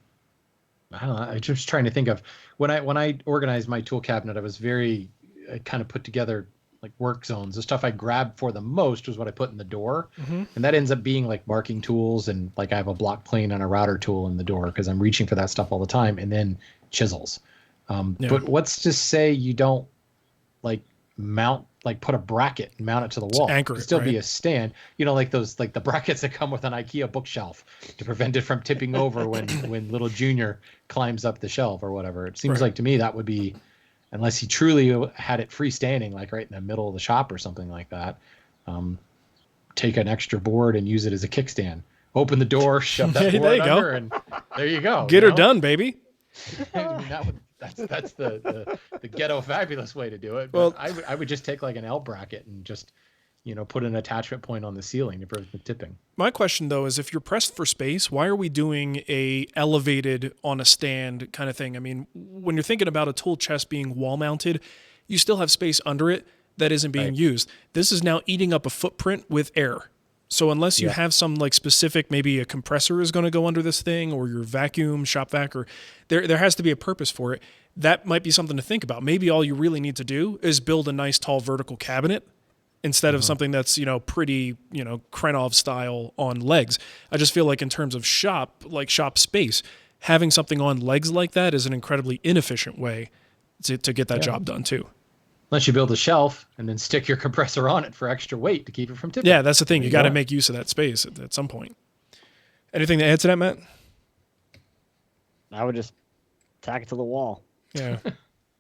[SPEAKER 1] I don't know. I'm just trying to think of when I organized my tool cabinet. I kind of put together like work zones. The stuff I grabbed for the most was what I put in the door, and that ends up being like marking tools, and like I have a block plane and a router tool in the door because I'm reaching for that stuff all the time, and then chisels. But let's just say you don't like put a bracket and mount it to the wall.
[SPEAKER 2] Anchor
[SPEAKER 1] It'd
[SPEAKER 2] it,
[SPEAKER 1] still be
[SPEAKER 2] right?
[SPEAKER 1] a stand, like those, like the brackets that come with an IKEA bookshelf to prevent it from tipping over when little Junior climbs up the shelf or whatever. It seems
[SPEAKER 2] Right.
[SPEAKER 1] like to me that would be, unless he truly had it freestanding, like right in the middle of the shop or something like that. Take an extra board and use it as a kickstand. Open the door, shove that
[SPEAKER 2] Hey,
[SPEAKER 1] board
[SPEAKER 2] there you go.
[SPEAKER 1] under, and there you go.
[SPEAKER 2] Get her done, baby.
[SPEAKER 1] I mean, that's the ghetto fabulous way to do it.
[SPEAKER 2] Well-
[SPEAKER 1] But I would just take like an L bracket and just put an attachment point on the ceiling to prevent the tipping.
[SPEAKER 2] My question, though, is if you're pressed for space, why are we doing a elevated on a stand kind of thing? I mean, when you're thinking about a tool chest being wall mounted, you still have space under it that isn't being used. This is now eating up a footprint with air. So unless you have some like specific, maybe a compressor is going to go under this thing, or your vacuum, shop vac, or there has to be a purpose for it. That might be something to think about. Maybe all you really need to do is build a nice tall vertical cabinet instead of something that's, pretty, Krenov style on legs. I just feel like in terms of shop space, having something on legs like that is an incredibly inefficient way to get that job done too.
[SPEAKER 1] Unless you build a shelf and then stick your compressor on it for extra weight to keep it from tipping.
[SPEAKER 2] Yeah, that's the thing. You got to
[SPEAKER 1] go.
[SPEAKER 2] make use of that space at some point. Anything to add to that, Matt?
[SPEAKER 3] I would just tack it to the wall.
[SPEAKER 2] Yeah,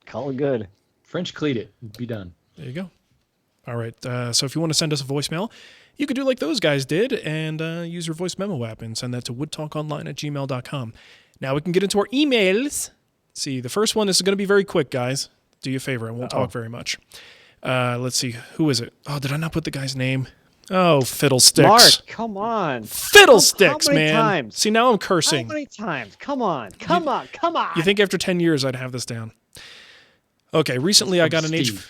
[SPEAKER 3] Call it good.
[SPEAKER 1] French cleat it and be done.
[SPEAKER 2] there you go. All right. So if you want to send us a voicemail, you could do like those guys did and use your voice memo app and send that to woodtalkonline@gmail.com. Now we can get into our emails. See, the first one, this is going to be very quick, guys. Do you a favor. I won't talk very much. Let's see. Who is it? Oh, did I not put the guy's name? Oh, fiddlesticks.
[SPEAKER 3] Mark, come on.
[SPEAKER 2] Fiddlesticks,
[SPEAKER 3] How many
[SPEAKER 2] man.
[SPEAKER 3] times?
[SPEAKER 2] See, now I'm
[SPEAKER 3] How
[SPEAKER 2] cursing.
[SPEAKER 3] many times? Come on. Come on.
[SPEAKER 2] You think after 10 years I'd have this down? Okay, recently I got an
[SPEAKER 1] Steve.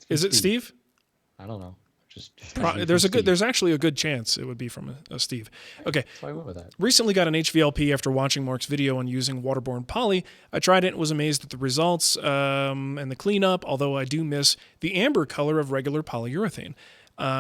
[SPEAKER 2] Is it Steve?
[SPEAKER 1] I don't know. Just
[SPEAKER 2] There's actually a good chance it would be from a Steve. Okay.
[SPEAKER 1] So I went with that.
[SPEAKER 2] Recently got an HVLP after watching Mark's video on using waterborne poly. I tried it and was amazed at the results and the cleanup, although I do miss the amber color of regular polyurethane.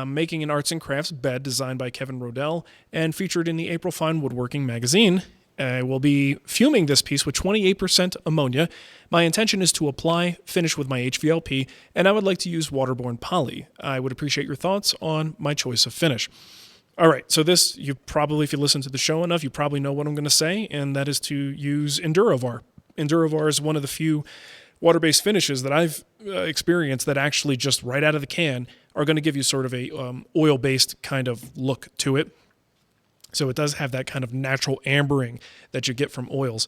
[SPEAKER 2] Making an arts and crafts bed designed by Kevin Rodell and featured in the April Fine Woodworking magazine. I will be fuming this piece with 28% ammonia. My intention is to apply, finish with my HVLP, and I would like to use waterborne poly. I would appreciate your thoughts on my choice of finish. All right, so this, you probably, if you listen to the show enough, you probably know what I'm going to say, and that is to use Endurovar. Endurovar is one of the few water-based finishes that I've experienced that actually just right out of the can are going to give you sort of a oil-based kind of look to it. So it does have that kind of natural ambering that you get from oils.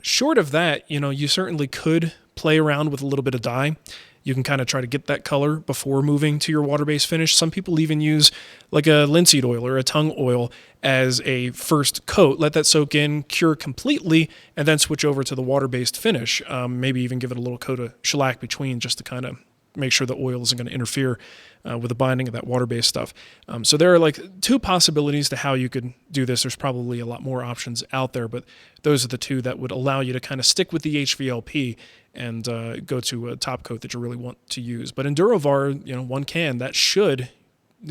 [SPEAKER 2] Short of that, you certainly could play around with a little bit of dye. You can kind of try to get that color before moving to your water-based finish. Some people even use like a linseed oil or a tung oil as a first coat. Let that soak in, cure completely, and then switch over to the water-based finish. Maybe even give it a little coat of shellac between just to kind of make sure the oil isn't going to interfere with the binding of that water-based stuff. So there are like two possibilities to how you could do this. There's probably a lot more options out there, but those are the two that would allow you to kind of stick with the HVLP and go to a top coat that you really want to use. But Endurovar, one can, that should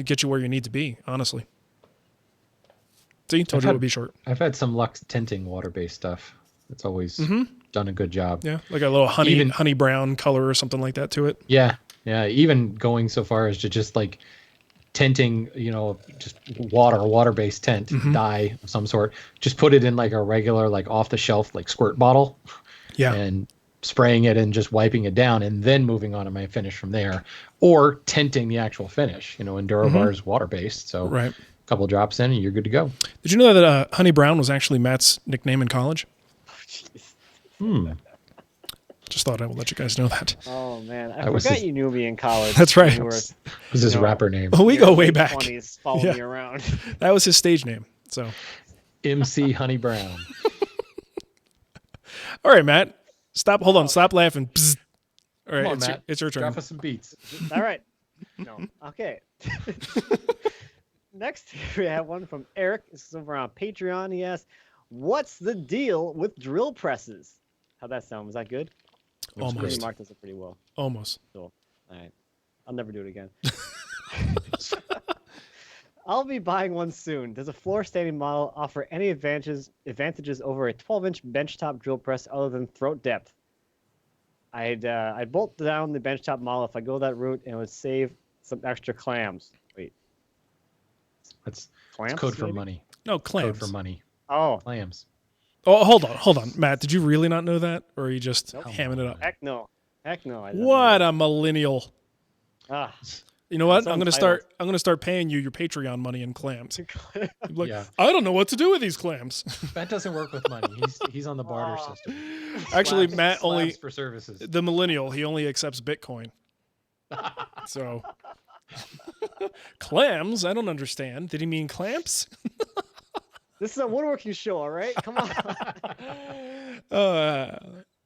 [SPEAKER 2] get you where you need to be, honestly. See, told you it would be short.
[SPEAKER 1] I've had some luck tinting water-based stuff. It's always done a good job.
[SPEAKER 2] Yeah, like a little honey brown color or something like that to it.
[SPEAKER 1] Yeah. Even going so far as to just like tinting, just water-based tint, dye of some sort. Just put it in like a regular, like off-the-shelf, like squirt bottle.
[SPEAKER 2] Yeah.
[SPEAKER 1] And spraying it and just wiping it down and then moving on to my finish from there. Or tinting the actual finish. Endurovar is water-based. So
[SPEAKER 2] Right.
[SPEAKER 1] a couple drops in and you're good to go.
[SPEAKER 2] Did you know that Honey Brown was actually Matt's nickname in college? Just thought I would let you guys know that.
[SPEAKER 3] Oh man, I
[SPEAKER 1] was
[SPEAKER 3] forgot
[SPEAKER 1] his-
[SPEAKER 3] you knew me in college.
[SPEAKER 2] That's right.
[SPEAKER 3] You were,
[SPEAKER 1] This is his rapper name.
[SPEAKER 2] Well, we go way back.
[SPEAKER 3] 20s following
[SPEAKER 2] Yeah.
[SPEAKER 3] me around.
[SPEAKER 2] That was his stage name. So
[SPEAKER 1] MC Honey Brown.
[SPEAKER 2] All right, Matt. Stop. Hold on. Stop laughing. Bzz. All right,
[SPEAKER 1] Come on, Matt.
[SPEAKER 2] it's your turn.
[SPEAKER 1] Drop us some beats.
[SPEAKER 3] All right. No. Okay. Next, we have one from Eric. This is over on Patreon. He asked, "What's the deal with drill presses?" How'd that sound? Was that good?
[SPEAKER 2] Almost.
[SPEAKER 3] Mark does it pretty well.
[SPEAKER 2] Almost.
[SPEAKER 3] All right. I'll never do it again. I'll be buying one soon. Does a floor standing model offer any advantages over a 12-inch benchtop drill press other than throat depth? I'd bolt down the benchtop model if I go that route, and it would save some extra clams. Wait,
[SPEAKER 1] That's
[SPEAKER 3] clamps?
[SPEAKER 1] code for
[SPEAKER 3] maybe?
[SPEAKER 1] money.
[SPEAKER 2] No, clams.
[SPEAKER 1] Code for money.
[SPEAKER 3] Oh,
[SPEAKER 1] Clams.
[SPEAKER 2] Oh, hold on. Matt, did you really not know that? Or are you just hamming it up?
[SPEAKER 3] heck no. I didn't know
[SPEAKER 2] What
[SPEAKER 3] that.
[SPEAKER 2] a millennial.
[SPEAKER 3] Ah.
[SPEAKER 2] You know what?
[SPEAKER 3] Sounds
[SPEAKER 2] I'm gonna start paying you your Patreon money in clams. I'm like,
[SPEAKER 1] Yeah.
[SPEAKER 2] I don't know what to do with these clams.
[SPEAKER 1] That doesn't work with money. He's on the barter system.
[SPEAKER 2] Actually,
[SPEAKER 1] Slabs-
[SPEAKER 2] Matt only
[SPEAKER 1] slabs for services.
[SPEAKER 2] the millennial. He only accepts Bitcoin. So clams? I don't understand. Did he mean clamps?
[SPEAKER 3] This is a woodworking show, all right? Come on.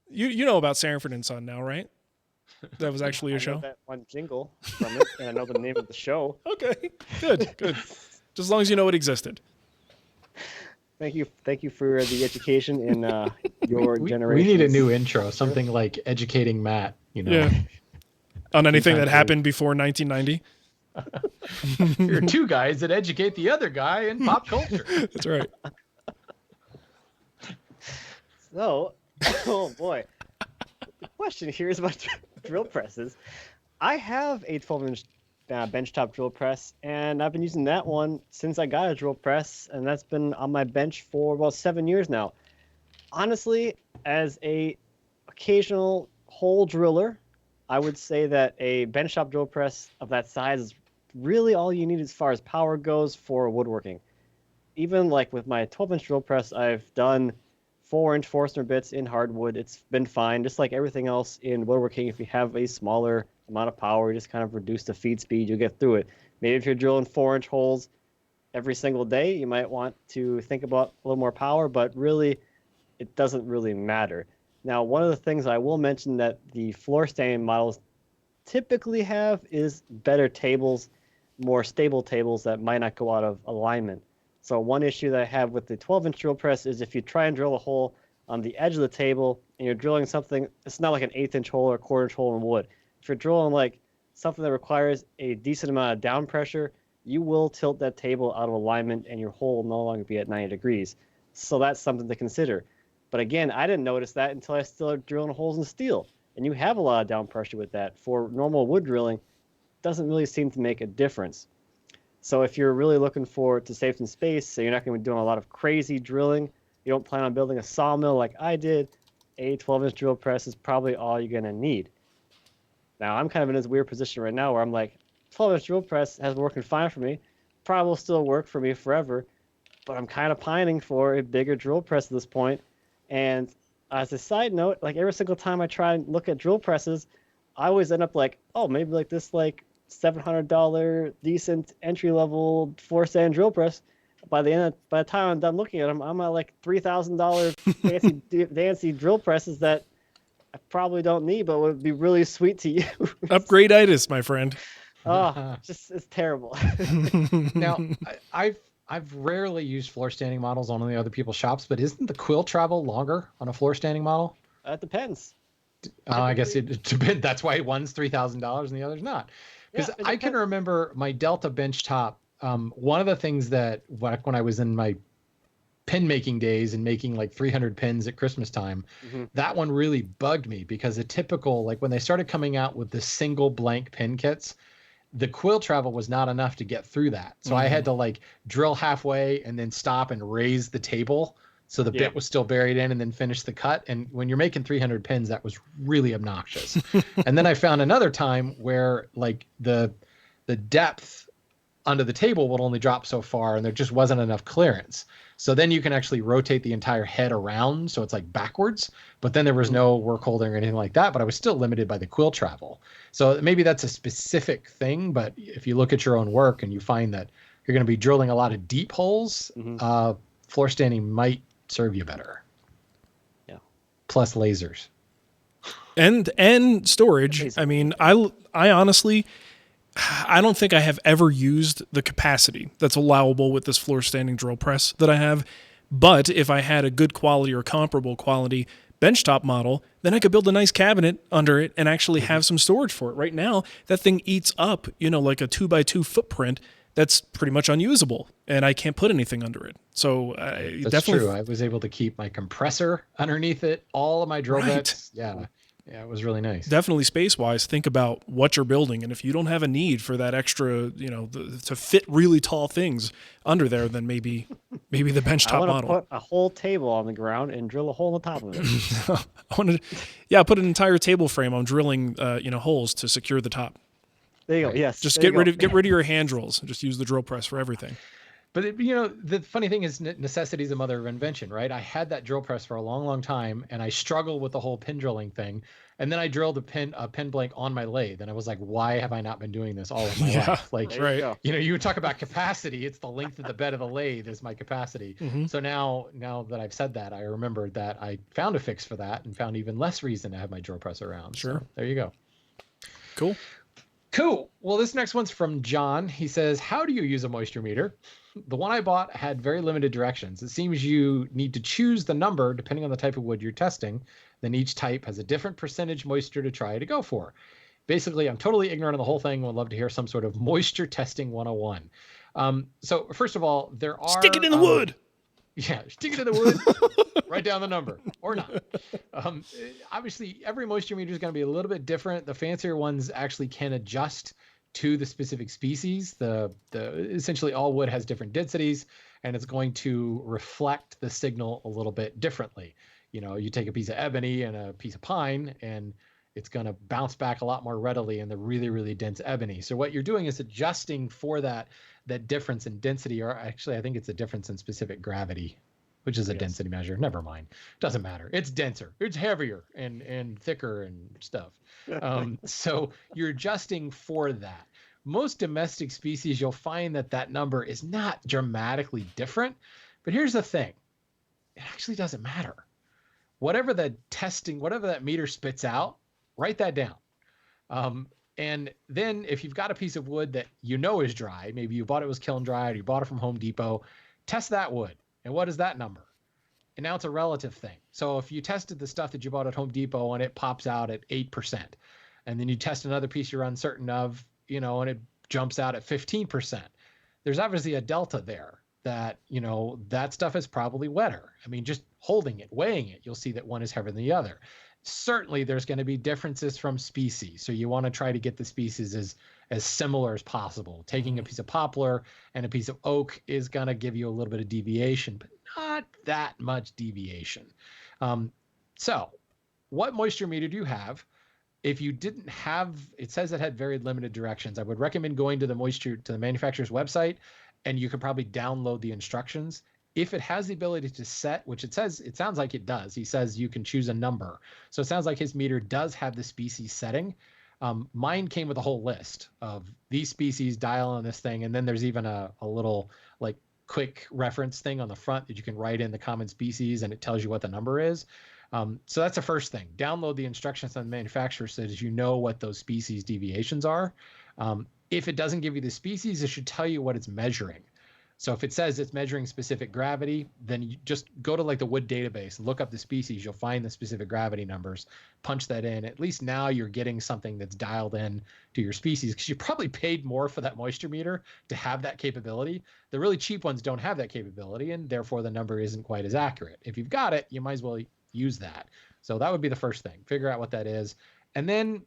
[SPEAKER 2] You know about Sanford and Son now, right? That was actually a
[SPEAKER 3] I know
[SPEAKER 2] show.
[SPEAKER 3] that one jingle from it, and I know the name of the show.
[SPEAKER 2] Okay, good. Just as long as you know it existed.
[SPEAKER 3] Thank you for the education in your
[SPEAKER 1] We
[SPEAKER 3] generation.
[SPEAKER 1] need a new intro, something like educating Matt.
[SPEAKER 2] Yeah. On anything that
[SPEAKER 1] Sometimes
[SPEAKER 2] happened before 1990.
[SPEAKER 1] You're two guys that educate the other guy in pop culture.
[SPEAKER 2] That's right.
[SPEAKER 3] So, oh boy, the question here is about drill presses. I have a 12-inch benchtop drill press, and I've been using that one since I got a drill press, and that's been on my bench for about 7 years now. Honestly, as a occasional hole driller, I would say that a benchtop drill press of that size is really all you need as far as power goes for woodworking. Even like with my 12-inch drill press, I've done 4-inch Forstner bits in hardwood. It's been fine, just like everything else in woodworking. If you have a smaller amount of power, you just kind of reduce the feed speed, you'll get through it. Maybe if you're drilling 4-inch holes every single day, you might want to think about a little more power, but really, it doesn't really matter. Now, one of the things I will mention that the floor standing models typically have is better tables, more stable tables that might not go out of alignment. So one issue that I have with the 12-inch drill press is if you try and drill a hole on the edge of the table and you're drilling something, it's not like an 1/8-inch hole or a 1/4-inch hole in wood. If you're drilling like something that requires a decent amount of down pressure, you will tilt that table out of alignment and your hole will no longer be at 90 degrees. So that's something to consider. But again, I didn't notice that until I started drilling holes in steel. And you have a lot of down pressure with that. For normal wood drilling, it doesn't really seem to make a difference. So if you're really looking to save some space, so you're not going to be doing a lot of crazy drilling, you don't plan on building a sawmill like I did, a 12-inch drill press is probably all you're going to need. Now, I'm kind of in this weird position right now where I'm like, 12-inch drill press has been working fine for me, probably will still work for me forever, but I'm kind of pining for a bigger drill press at this point. And as a side note, like every single time I try and look at drill presses, I always end up like, oh, maybe like this like $700 decent entry-level floor-stand drill press. By the time I'm done looking at them, I'm at like $3,000 fancy drill presses that I probably don't need, but would be really sweet to use.
[SPEAKER 2] Upgrade-itis, my friend.
[SPEAKER 3] Oh, it's terrible.
[SPEAKER 1] Now, I've rarely used floor standing models on any other people's shops, but isn't the quill travel longer on a floor standing model?
[SPEAKER 3] It depends.
[SPEAKER 1] I guess it depends. That's why one's $3,000 and the other's not. Because
[SPEAKER 3] Yeah,
[SPEAKER 1] I can remember my Delta bench top. One of the things that when I was in my pin making days and making like 300 pins at Christmas time, that one really bugged me because a typical, like when they started coming out with the single blank pin kits, the quill travel was not enough to get through that. So I had to like drill halfway and then stop and raise the table so the bit was still buried in and then finish the cut. And when you're making 300 pins, that was really obnoxious. And then I found another time where like the depth under the table would only drop so far and there just wasn't enough clearance. So then you can actually rotate the entire head around. So it's like backwards, but then there was no work holding or anything like that, but I was still limited by the quill travel. So maybe that's a specific thing, but if you look at your own work and you find that you're going to be drilling a lot of deep holes, floor standing might serve you better.
[SPEAKER 3] Yeah.
[SPEAKER 1] plus lasers.
[SPEAKER 2] And storage. I mean, I honestly, I don't think I have ever used the capacity that's allowable with this floor standing drill press that I have. But if I had a good quality or comparable quality benchtop model, then I could build a nice cabinet under it and actually have some storage for it. Right now, that thing eats up, like a 2x2 footprint that's pretty much unusable, and I can't put anything under it. So
[SPEAKER 1] That's
[SPEAKER 2] definitely
[SPEAKER 1] true. I was able to keep my compressor underneath it, all of my drill
[SPEAKER 2] Right.
[SPEAKER 1] bits. Yeah, it was really nice.
[SPEAKER 2] definitely space-wise, think about what you're building, and if you don't have a need for that extra, to fit really tall things under there, then maybe the
[SPEAKER 3] I
[SPEAKER 2] benchtop
[SPEAKER 3] want to
[SPEAKER 2] model.
[SPEAKER 3] put a whole table on the ground and drill a hole on the top of it.
[SPEAKER 2] I want to, put an entire table frame on drilling, holes to secure the top.
[SPEAKER 3] There you go. Yes.
[SPEAKER 2] Just
[SPEAKER 3] there
[SPEAKER 2] get
[SPEAKER 3] you
[SPEAKER 2] rid
[SPEAKER 3] go.
[SPEAKER 2] of your hand drills. Just use the drill press for everything.
[SPEAKER 1] But the funny thing is necessity is the mother of invention, right? I had that drill press for a long, long time, and I struggled with the whole pin drilling thing. And then I drilled a pin blank on my lathe, and I was like, why have I not been doing this all of my
[SPEAKER 2] Yeah,
[SPEAKER 1] life? Like,
[SPEAKER 3] There you
[SPEAKER 2] right.
[SPEAKER 3] go.
[SPEAKER 1] you would talk about capacity. It's the length of the bed of the lathe is my capacity.
[SPEAKER 2] Mhm.
[SPEAKER 1] So now that I've said that, I remembered that I found a fix for that and found even less reason to have my drill press around.
[SPEAKER 2] Sure.
[SPEAKER 1] So there you go.
[SPEAKER 2] Cool.
[SPEAKER 1] Cool. Well, this next one's from John. He says, how do you use a moisture meter? The one I bought had very limited directions. It seems you need to choose the number depending on the type of wood you're testing. Then each type has a different percentage moisture to try to go for. Basically, I'm totally ignorant of the whole thing. Would love to hear some sort of moisture testing 101. So first of all, there are...
[SPEAKER 2] Stick it in the wood.
[SPEAKER 1] Yeah, stick it in the wood, write down the number, or not. Obviously, every moisture meter is going to be a little bit different. The fancier ones actually can adjust to the specific species. The essentially all wood has different densities, and it's going to reflect the signal a little bit differently. You take a piece of ebony and a piece of pine, and it's going to bounce back a lot more readily in the really, really dense ebony. So what you're doing is adjusting for that difference in density, or actually I think it's a difference in specific gravity, which is a density measure. Never mind. Doesn't matter. It's denser. It's heavier and thicker and stuff. So you're adjusting for that. Most domestic species, you'll find that number is not dramatically different. But here's the thing. It actually doesn't matter. Whatever that meter spits out, write that down. And then if you've got a piece of wood that is dry, maybe you bought it was kiln dried, or you bought it from Home Depot, test that wood. And what is that number? And now it's a relative thing. So if you tested the stuff that you bought at Home Depot and it pops out at 8%, and then you test another piece you're uncertain of, and it jumps out at 15%, there's obviously a delta there that, that stuff is probably wetter. I mean, just holding it, weighing it, you'll see that one is heavier than the other. Certainly there's going to be differences from species. So you want to try to get the species as similar as possible. Taking a piece of poplar and a piece of oak is going to give you a little bit of deviation, but not that much deviation. So what moisture meter do you have? If you didn't have, it says it had very limited directions. I would recommend going to the manufacturer's website, and you could probably download the instructions. If it has the ability to set, which it sounds like it does. He says you can choose a number. So it sounds like his meter does have the species setting. Mine came with a whole list of these species, dial on this thing. And then there's even a little like quick reference thing on the front that you can write in the common species, and it tells you what the number is. So that's the first thing. Download the instructions on the manufacturer so that you know what those species deviations are. If it doesn't give you the species, it should tell you what it's measuring. So if it says it's measuring specific gravity, then you just go to like the wood database, look up the species, you'll find the specific gravity numbers, punch that in. At least now you're getting something that's dialed in to your species, because you probably paid more for that moisture meter to have that capability. The really cheap ones don't have that capability, and therefore the number isn't quite as accurate. If you've got it, you might as well use that. So that would be the first thing. Figure out what that is. And then,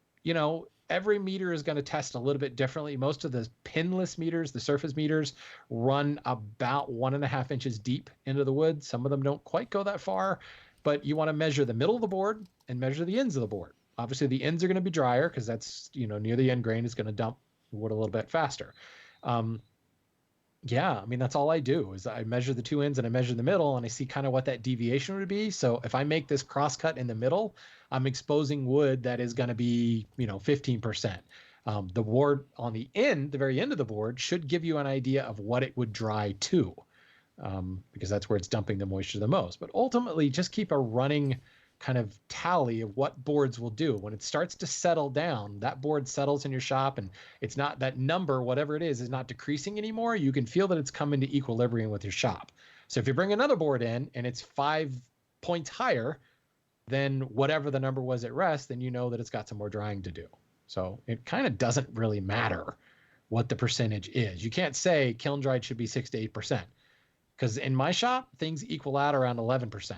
[SPEAKER 1] every meter is going to test a little bit differently. Most of the pinless meters, the surface meters, run about 1.5 inches deep into the wood. Some of them don't quite go that far, but you want to measure the middle of the board and measure the ends of the board. Obviously, the ends are going to be drier because that's, near the end grain is going to dump wood a little bit faster. That's all I do is I measure the two ends and I measure the middle, and I see kind of what that deviation would be. So if I make this cross cut in the middle, I'm exposing wood that is going to be, 15%. The board on the very end of the board should give you an idea of what it would dry to, because that's where it's dumping the moisture the most. But ultimately, just keep a running kind of tally of what boards will do. When it starts to settle down, that board settles in your shop and it's not that number, whatever it is not decreasing anymore. You can feel that it's coming to equilibrium with your shop. So if you bring another board in and it's 5 points higher than whatever the number was at rest, then you know that it's got some more drying to do. So it kind of doesn't really matter what the percentage is. You can't say kiln dried should be 6 to 8%, because in my shop, things equal out around 11%.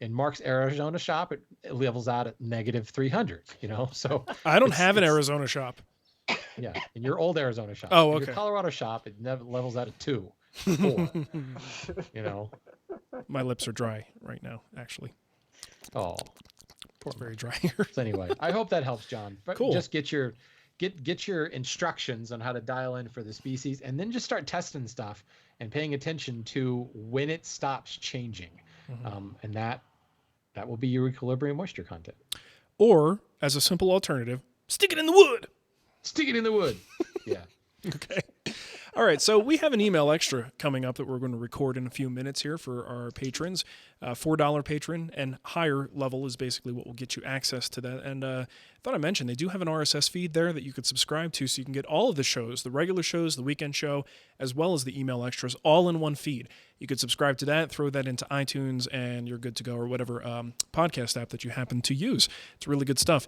[SPEAKER 1] In Mark's Arizona shop, it levels out at negative 300, so
[SPEAKER 2] I don't have an Arizona shop.
[SPEAKER 1] Yeah, in your old Arizona shop.
[SPEAKER 2] Oh,
[SPEAKER 1] In
[SPEAKER 2] okay.
[SPEAKER 1] your Colorado shop, it levels out at 2, 4,
[SPEAKER 2] My lips are dry right now, actually.
[SPEAKER 1] Oh,
[SPEAKER 2] It's very dry here.
[SPEAKER 1] so anyway, I hope that helps, John. But
[SPEAKER 2] Cool.
[SPEAKER 1] Just get your instructions on how to dial in for the species, and then just start testing stuff and paying attention to when it stops changing. And that will be your equilibrium moisture content.
[SPEAKER 2] Or, as a simple alternative, stick it in the wood.
[SPEAKER 1] Stick it in the wood. Yeah.
[SPEAKER 2] Okay. All right, so we have an email extra coming up that we're going to record in a few minutes here for our patrons. $4 patron and higher level is basically what will get you access to that. And I thought I mentioned they do have an RSS feed there that you could subscribe to, so you can get all of the shows, the regular shows, the weekend show, as well as the email extras, all in one feed. You could subscribe to that, throw that into iTunes, and you're good to go, or whatever podcast app that you happen to use. It's really good stuff.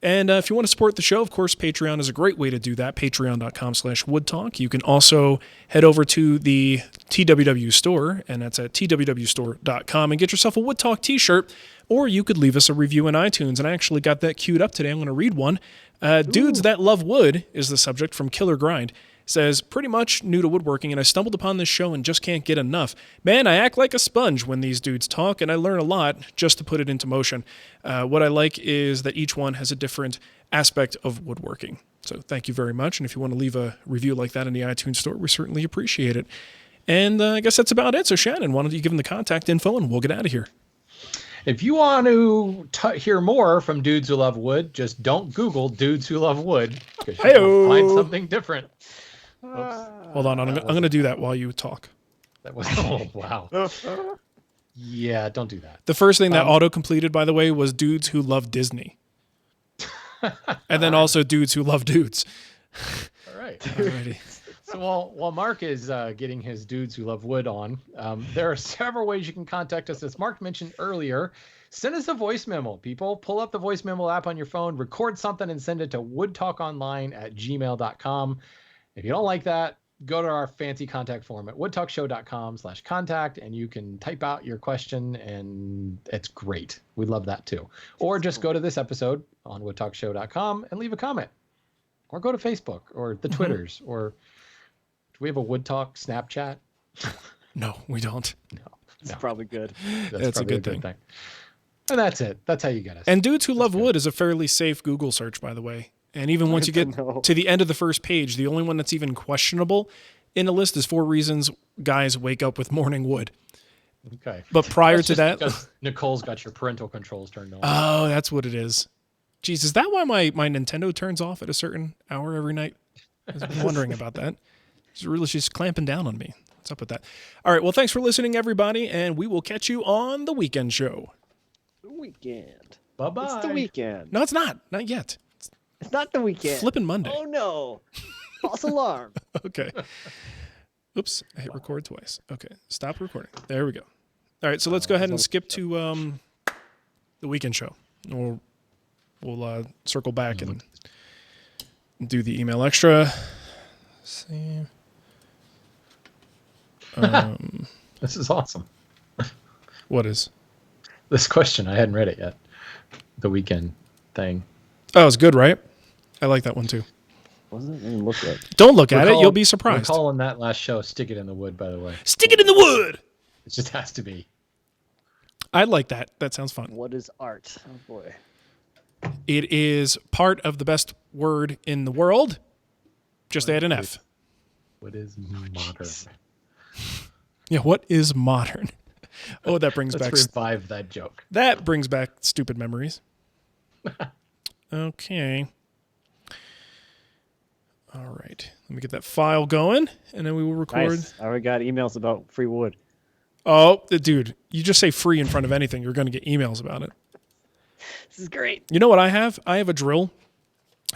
[SPEAKER 2] And if you want to support the show, of course, Patreon is a great way to do that, patreon.com/woodtalk. You can also head over to the TWW store, and that's at twwstore.com, and get yourself a Wood Talk t-shirt, or you could leave us a review in iTunes. And I actually got that queued up today. I'm going to read one. Dudes That Love Wood is the subject from Killer Grind. Says, pretty much new to woodworking, and I stumbled upon this show and just can't get enough. Man, I act like a sponge when these dudes talk, and I learn a lot just to put it into motion. What I like is that each one has a different aspect of woodworking. So thank you very much, and if you want to leave a review like that in the iTunes store, we certainly appreciate it. And I guess that's about it. So Shannon, why don't you give them the contact info, and we'll get out of here.
[SPEAKER 1] If you want to hear more from Dudes Who Love Wood, just don't Google Dudes Who Love Wood, because you'll find something different.
[SPEAKER 2] Hold on, I'm going to do that while you talk.
[SPEAKER 1] That was wow. Yeah, don't do that.
[SPEAKER 2] The first thing that auto-completed, by the way, was Dudes Who Love Disney. And then also Dudes Who Love Dudes.
[SPEAKER 1] All right.
[SPEAKER 2] Alrighty.
[SPEAKER 1] So while Mark is getting his Dudes Who Love Wood on, there are several ways you can contact us. As Mark mentioned earlier, send us a voice memo, people. Pull up the voice memo app on your phone, record something, and send it to woodtalkonline@gmail.com. If you don't like that, go to our fancy contact form at woodtalkshow.com/contact, and you can type out your question, and it's great. We love that too. Or just go to this episode on woodtalkshow.com and leave a comment. Or go to Facebook or the Twitters. Or do we have a Wood Talk Snapchat?
[SPEAKER 2] No, we don't.
[SPEAKER 3] It's probably good.
[SPEAKER 2] That's a
[SPEAKER 1] probably
[SPEAKER 2] good thing.
[SPEAKER 1] And that's it. That's how you get us.
[SPEAKER 2] And Dudes Who Love Wood is a fairly safe Google search, by the way. And even once you get to the end of the first page, the only one that's even questionable in the list is 4 reasons guys wake up with morning wood.
[SPEAKER 1] Okay.
[SPEAKER 2] But prior
[SPEAKER 1] That's
[SPEAKER 2] to
[SPEAKER 1] just
[SPEAKER 2] that...
[SPEAKER 1] because Nicole's got your parental controls turned on.
[SPEAKER 2] Oh, that's what it is. Jeez, is that why my Nintendo turns off at a certain hour every night? I was wondering about that. She's clamping down on me. What's up with that? All right, well, thanks for listening, everybody, and we will catch you on the weekend show.
[SPEAKER 3] The weekend.
[SPEAKER 1] Bye-bye.
[SPEAKER 3] It's the weekend.
[SPEAKER 2] No, it's not. Not yet.
[SPEAKER 3] It's not the weekend.
[SPEAKER 2] Flipping Monday.
[SPEAKER 3] Oh, no. False alarm.
[SPEAKER 2] Okay. Oops, I hit record twice. Okay, stop recording. There we go. All right, so let's go ahead and skip to the weekend show. We'll circle back and do the email extra. Let's see.
[SPEAKER 1] This is awesome.
[SPEAKER 2] What is?
[SPEAKER 1] This question, I hadn't read it yet. The weekend thing.
[SPEAKER 2] Oh, it's good, right? I like that one too.
[SPEAKER 3] Wasn't it? I didn't look at it.
[SPEAKER 2] Don't look at it. You'll be surprised.
[SPEAKER 1] We're calling that last show Stick It in the Wood, by the way.
[SPEAKER 2] Stick it in the wood!
[SPEAKER 1] It just has to be.
[SPEAKER 2] I like that. That sounds fun.
[SPEAKER 3] What is art? Oh, boy.
[SPEAKER 2] It is part of the best word in the world. Just add an F.
[SPEAKER 1] What is modern?
[SPEAKER 2] Yeah, what is modern? Oh, that brings
[SPEAKER 1] Let's
[SPEAKER 2] back...
[SPEAKER 1] revive that joke.
[SPEAKER 2] That brings back stupid memories. Okay. All right. Let me get that file going, and then we will record.
[SPEAKER 3] Nice. I already got emails about free wood.
[SPEAKER 2] Oh, dude, you just say free in front of anything, you're going to get emails about it.
[SPEAKER 3] This is great.
[SPEAKER 2] You know what I have? I have a drill,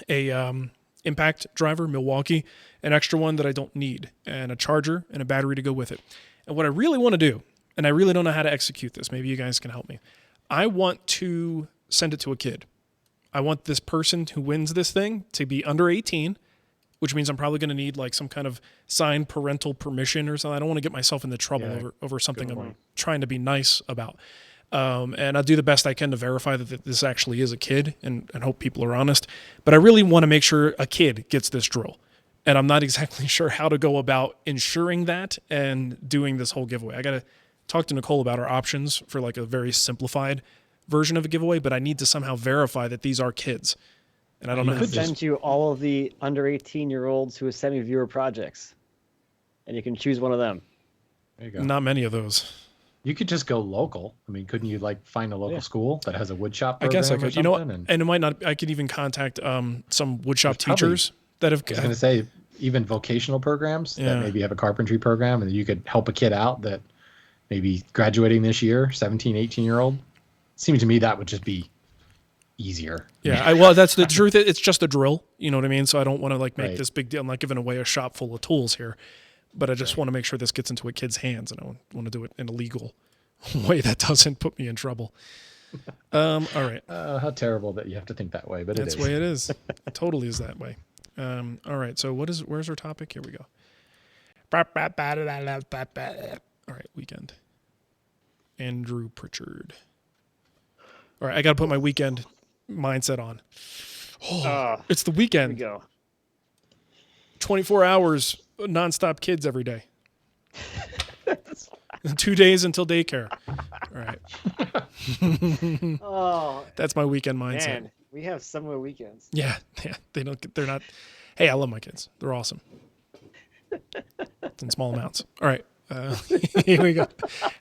[SPEAKER 2] a impact driver, Milwaukee, an extra one that I don't need, and a charger and a battery to go with it. And what I really want to do, and I really don't know how to execute this, maybe you guys can help me. I want to send it to a kid. I want this person who wins this thing to be under 18, which means I'm probably going to need like some kind of signed parental permission or something. I don't want to get myself into trouble over something I'm trying to be nice about. And I'll do the best I can to verify that this actually is a kid and hope people are honest. But I really want to make sure a kid gets this drill. And I'm not exactly sure how to go about ensuring that and doing this whole giveaway. I got to talk to Nicole about our options for like a very simplified version of a giveaway, but I need to somehow verify that these are kids. And I don't know how to
[SPEAKER 3] send you all of the under 18-year-olds who have sent me viewer projects. And you can choose one of them.
[SPEAKER 1] There you go.
[SPEAKER 2] Not many of those.
[SPEAKER 1] You could just go local. I mean, couldn't you like find a local school that has a woodshop program?
[SPEAKER 2] I guess I could. You know what?
[SPEAKER 1] And
[SPEAKER 2] it might not. I could even contact some woodshop
[SPEAKER 1] There's
[SPEAKER 2] teachers that have.
[SPEAKER 1] I was going to say even vocational programs that maybe have a carpentry program, and you could help a kid out that maybe graduating this year, 17, 18-year-old. Seems to me that would just be easier.
[SPEAKER 2] Yeah, well, that's the truth. It's just a drill. You know what I mean? So I don't want to like make
[SPEAKER 1] Right.
[SPEAKER 2] this big deal. I'm not giving away a shop full of tools here, but I just want to make sure this gets into a kid's hands, and I want to do it in a legal way that doesn't put me in trouble. All right.
[SPEAKER 1] How terrible that you have to think that way, but
[SPEAKER 2] That's
[SPEAKER 1] it
[SPEAKER 2] the
[SPEAKER 1] is.
[SPEAKER 2] way it is. It totally is that way. All right. So where's our topic? Here we go. All right. Weekend. Andrew Pritchard. All right. I got to put my weekend mindset on. It's the
[SPEAKER 3] Here
[SPEAKER 2] weekend.
[SPEAKER 3] we go.
[SPEAKER 2] 24 hours, nonstop kids every day. 2 days until daycare. All right.
[SPEAKER 3] Oh,
[SPEAKER 2] That's my weekend mindset.
[SPEAKER 3] man. We have summer weekends.
[SPEAKER 2] Yeah. They're not. Hey, I love my kids. They're awesome. It's in small amounts. All right. Here we go.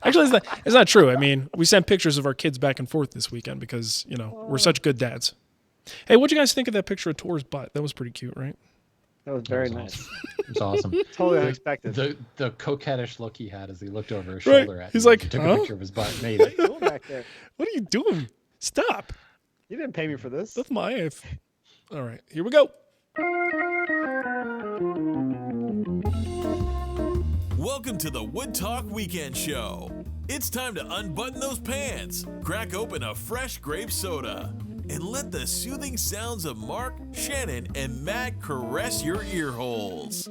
[SPEAKER 2] Actually, it's not true. I mean, we sent pictures of our kids back and forth this weekend because, we're such good dads. Hey, what'd you guys think of that picture of Tor's butt? That was pretty cute, right?
[SPEAKER 3] That was very
[SPEAKER 1] That was
[SPEAKER 3] nice.
[SPEAKER 1] It was awesome.
[SPEAKER 3] Totally unexpected.
[SPEAKER 1] The coquettish look he had as he looked over his
[SPEAKER 2] Right.
[SPEAKER 1] shoulder at
[SPEAKER 2] He's
[SPEAKER 1] you.
[SPEAKER 2] like,
[SPEAKER 1] He took
[SPEAKER 2] huh?
[SPEAKER 1] a picture of his butt and made it.
[SPEAKER 3] Cool back there.
[SPEAKER 2] What are you doing? Stop.
[SPEAKER 3] You didn't pay me for this.
[SPEAKER 2] That's my F. All right. Here we go.
[SPEAKER 4] Welcome to the Wood Talk Weekend Show. It's time to unbutton those pants, crack open a fresh grape soda, and let the soothing sounds of Mark, Shannon, and Matt caress your ear holes.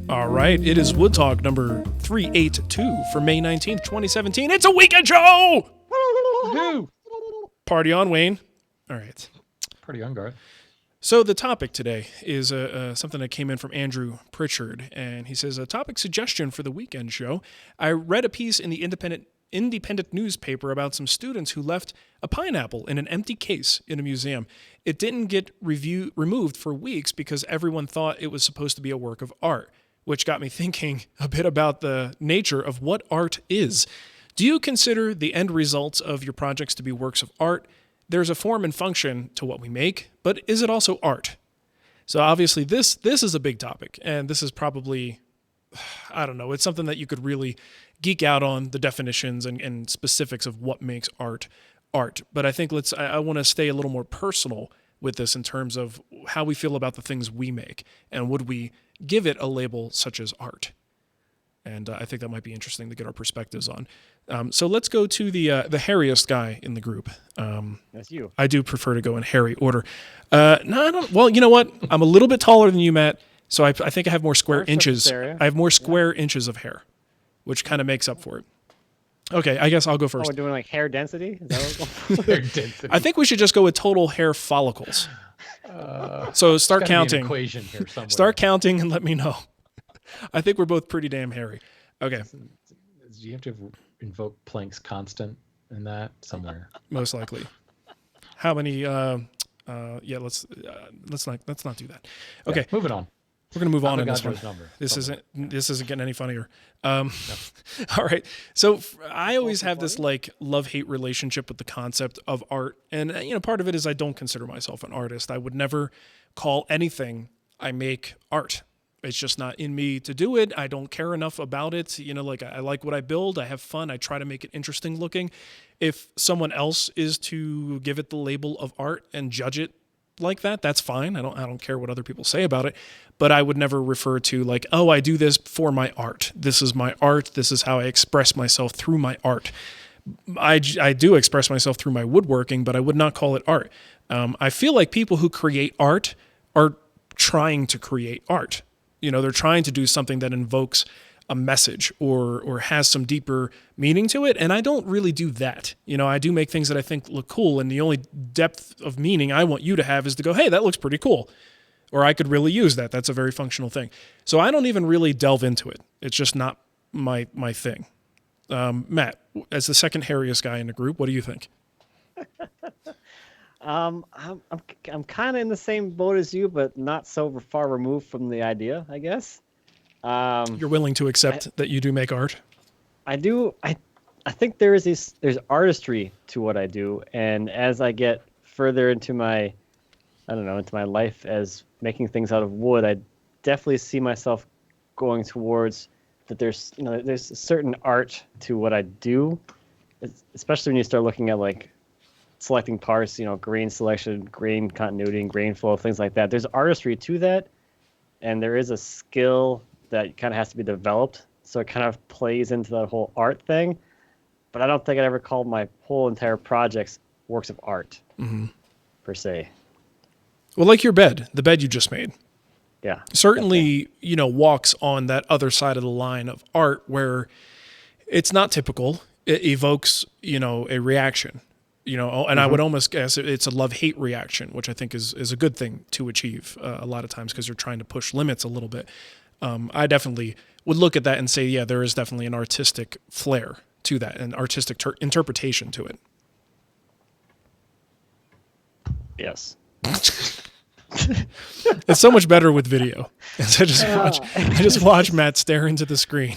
[SPEAKER 2] All right. It is Wood Talk number 382 for May 19th, 2017. It's a weekend show.
[SPEAKER 1] Woohoo!
[SPEAKER 2] Party on, Wayne. All right.
[SPEAKER 1] Pretty young, Garth.
[SPEAKER 2] So the topic today is something that came in from Andrew Pritchard, and he says, a topic suggestion for the weekend show. I read a piece in the independent newspaper about some students who left a pineapple in an empty case in a museum. It didn't get removed for weeks because everyone thought it was supposed to be a work of art, which got me thinking a bit about the nature of what art is. Do you consider the end results of your projects to be works of art? There's a form and function to what we make, but is it also art? So obviously this is a big topic, and this is probably, I don't know, it's something that you could really geek out on, the definitions and specifics of what makes art. But I think I want to stay a little more personal with this in terms of how we feel about the things we make, and would we give it a label such as art? And I think that might be interesting to get our perspectives on. So let's go to the hairiest guy in the group.
[SPEAKER 3] That's you.
[SPEAKER 2] I do prefer to go in hairy order. No, I don't. Well, you know what? I'm a little bit taller than you, Matt. So I think I have more square
[SPEAKER 3] Surface
[SPEAKER 2] inches.
[SPEAKER 3] area.
[SPEAKER 2] I have more square inches of hair, which kind of makes up for it. Okay, I guess I'll go
[SPEAKER 3] Oh,
[SPEAKER 2] first.
[SPEAKER 3] we're doing like hair density? Is that what
[SPEAKER 1] Their density.
[SPEAKER 2] I think we should just go with total hair follicles. So start
[SPEAKER 1] Gotta be an
[SPEAKER 2] counting.
[SPEAKER 1] equation here somewhere.
[SPEAKER 2] Start counting and let me know. I think we're both pretty damn hairy. Okay,
[SPEAKER 1] Do you have to invoke Planck's constant in that somewhere?
[SPEAKER 2] most likely. How many? Yeah, let's not do that. Okay,
[SPEAKER 1] Yeah, moving on.
[SPEAKER 2] we're gonna move on in this one.
[SPEAKER 1] Avogadro's number.
[SPEAKER 2] This isn't getting any funnier. All right. So I always have this like love-hate relationship with the concept of art, and part of it is I don't consider myself an artist. I would never call anything I make art. It's just not in me to do it. I don't care enough about it. You know, like I like what I build. I have fun. I try to make it interesting looking. If someone else is to give it the label of art and judge it like that, that's fine. I don't care what other people say about it, but I would never refer to like, oh, I do this for my art. This is my art. This is how I express myself through my art. I do express myself through my woodworking, but I would not call it art. I feel like people who create art are trying to create art. You know, they're trying to do something that invokes a message or has some deeper meaning to it. And I don't really do that. You know, I do make things that I think look cool. And the only depth of meaning I want you to have is to go, hey, that looks pretty cool. Or I could really use that. That's a very functional thing. So I don't even really delve into it. It's just not my thing. Matt, as the second hairiest guy in the group, what do you think?
[SPEAKER 3] I'm kind of in the same boat as you, but not so far removed from the idea, I guess.
[SPEAKER 2] You're willing to accept that you do make art?
[SPEAKER 3] I do. I think there's artistry to what I do, and as I get further into my life as making things out of wood, I definitely see myself going towards that. There's a certain art to what I do, especially when you start looking at like selecting parts, grain selection, grain continuity, and grain flow, things like that. There's artistry to that, and there is a skill that kind of has to be developed. So it kind of plays into that whole art thing. But I don't think I'd ever call my whole entire projects works of art, per se.
[SPEAKER 2] Well, like your bed, the bed you just made.
[SPEAKER 3] Yeah.
[SPEAKER 2] Certainly, walks on that other side of the line of art where it's not typical. It evokes, a reaction. And I would almost guess it's a love-hate reaction, which I think is a good thing to achieve a lot of times because you're trying to push limits a little bit. I definitely would look at that and say, yeah, there is definitely an artistic flair to that, an artistic interpretation to it.
[SPEAKER 3] Yes.
[SPEAKER 2] It's so much better with video. I just watch Matt stare into the screen,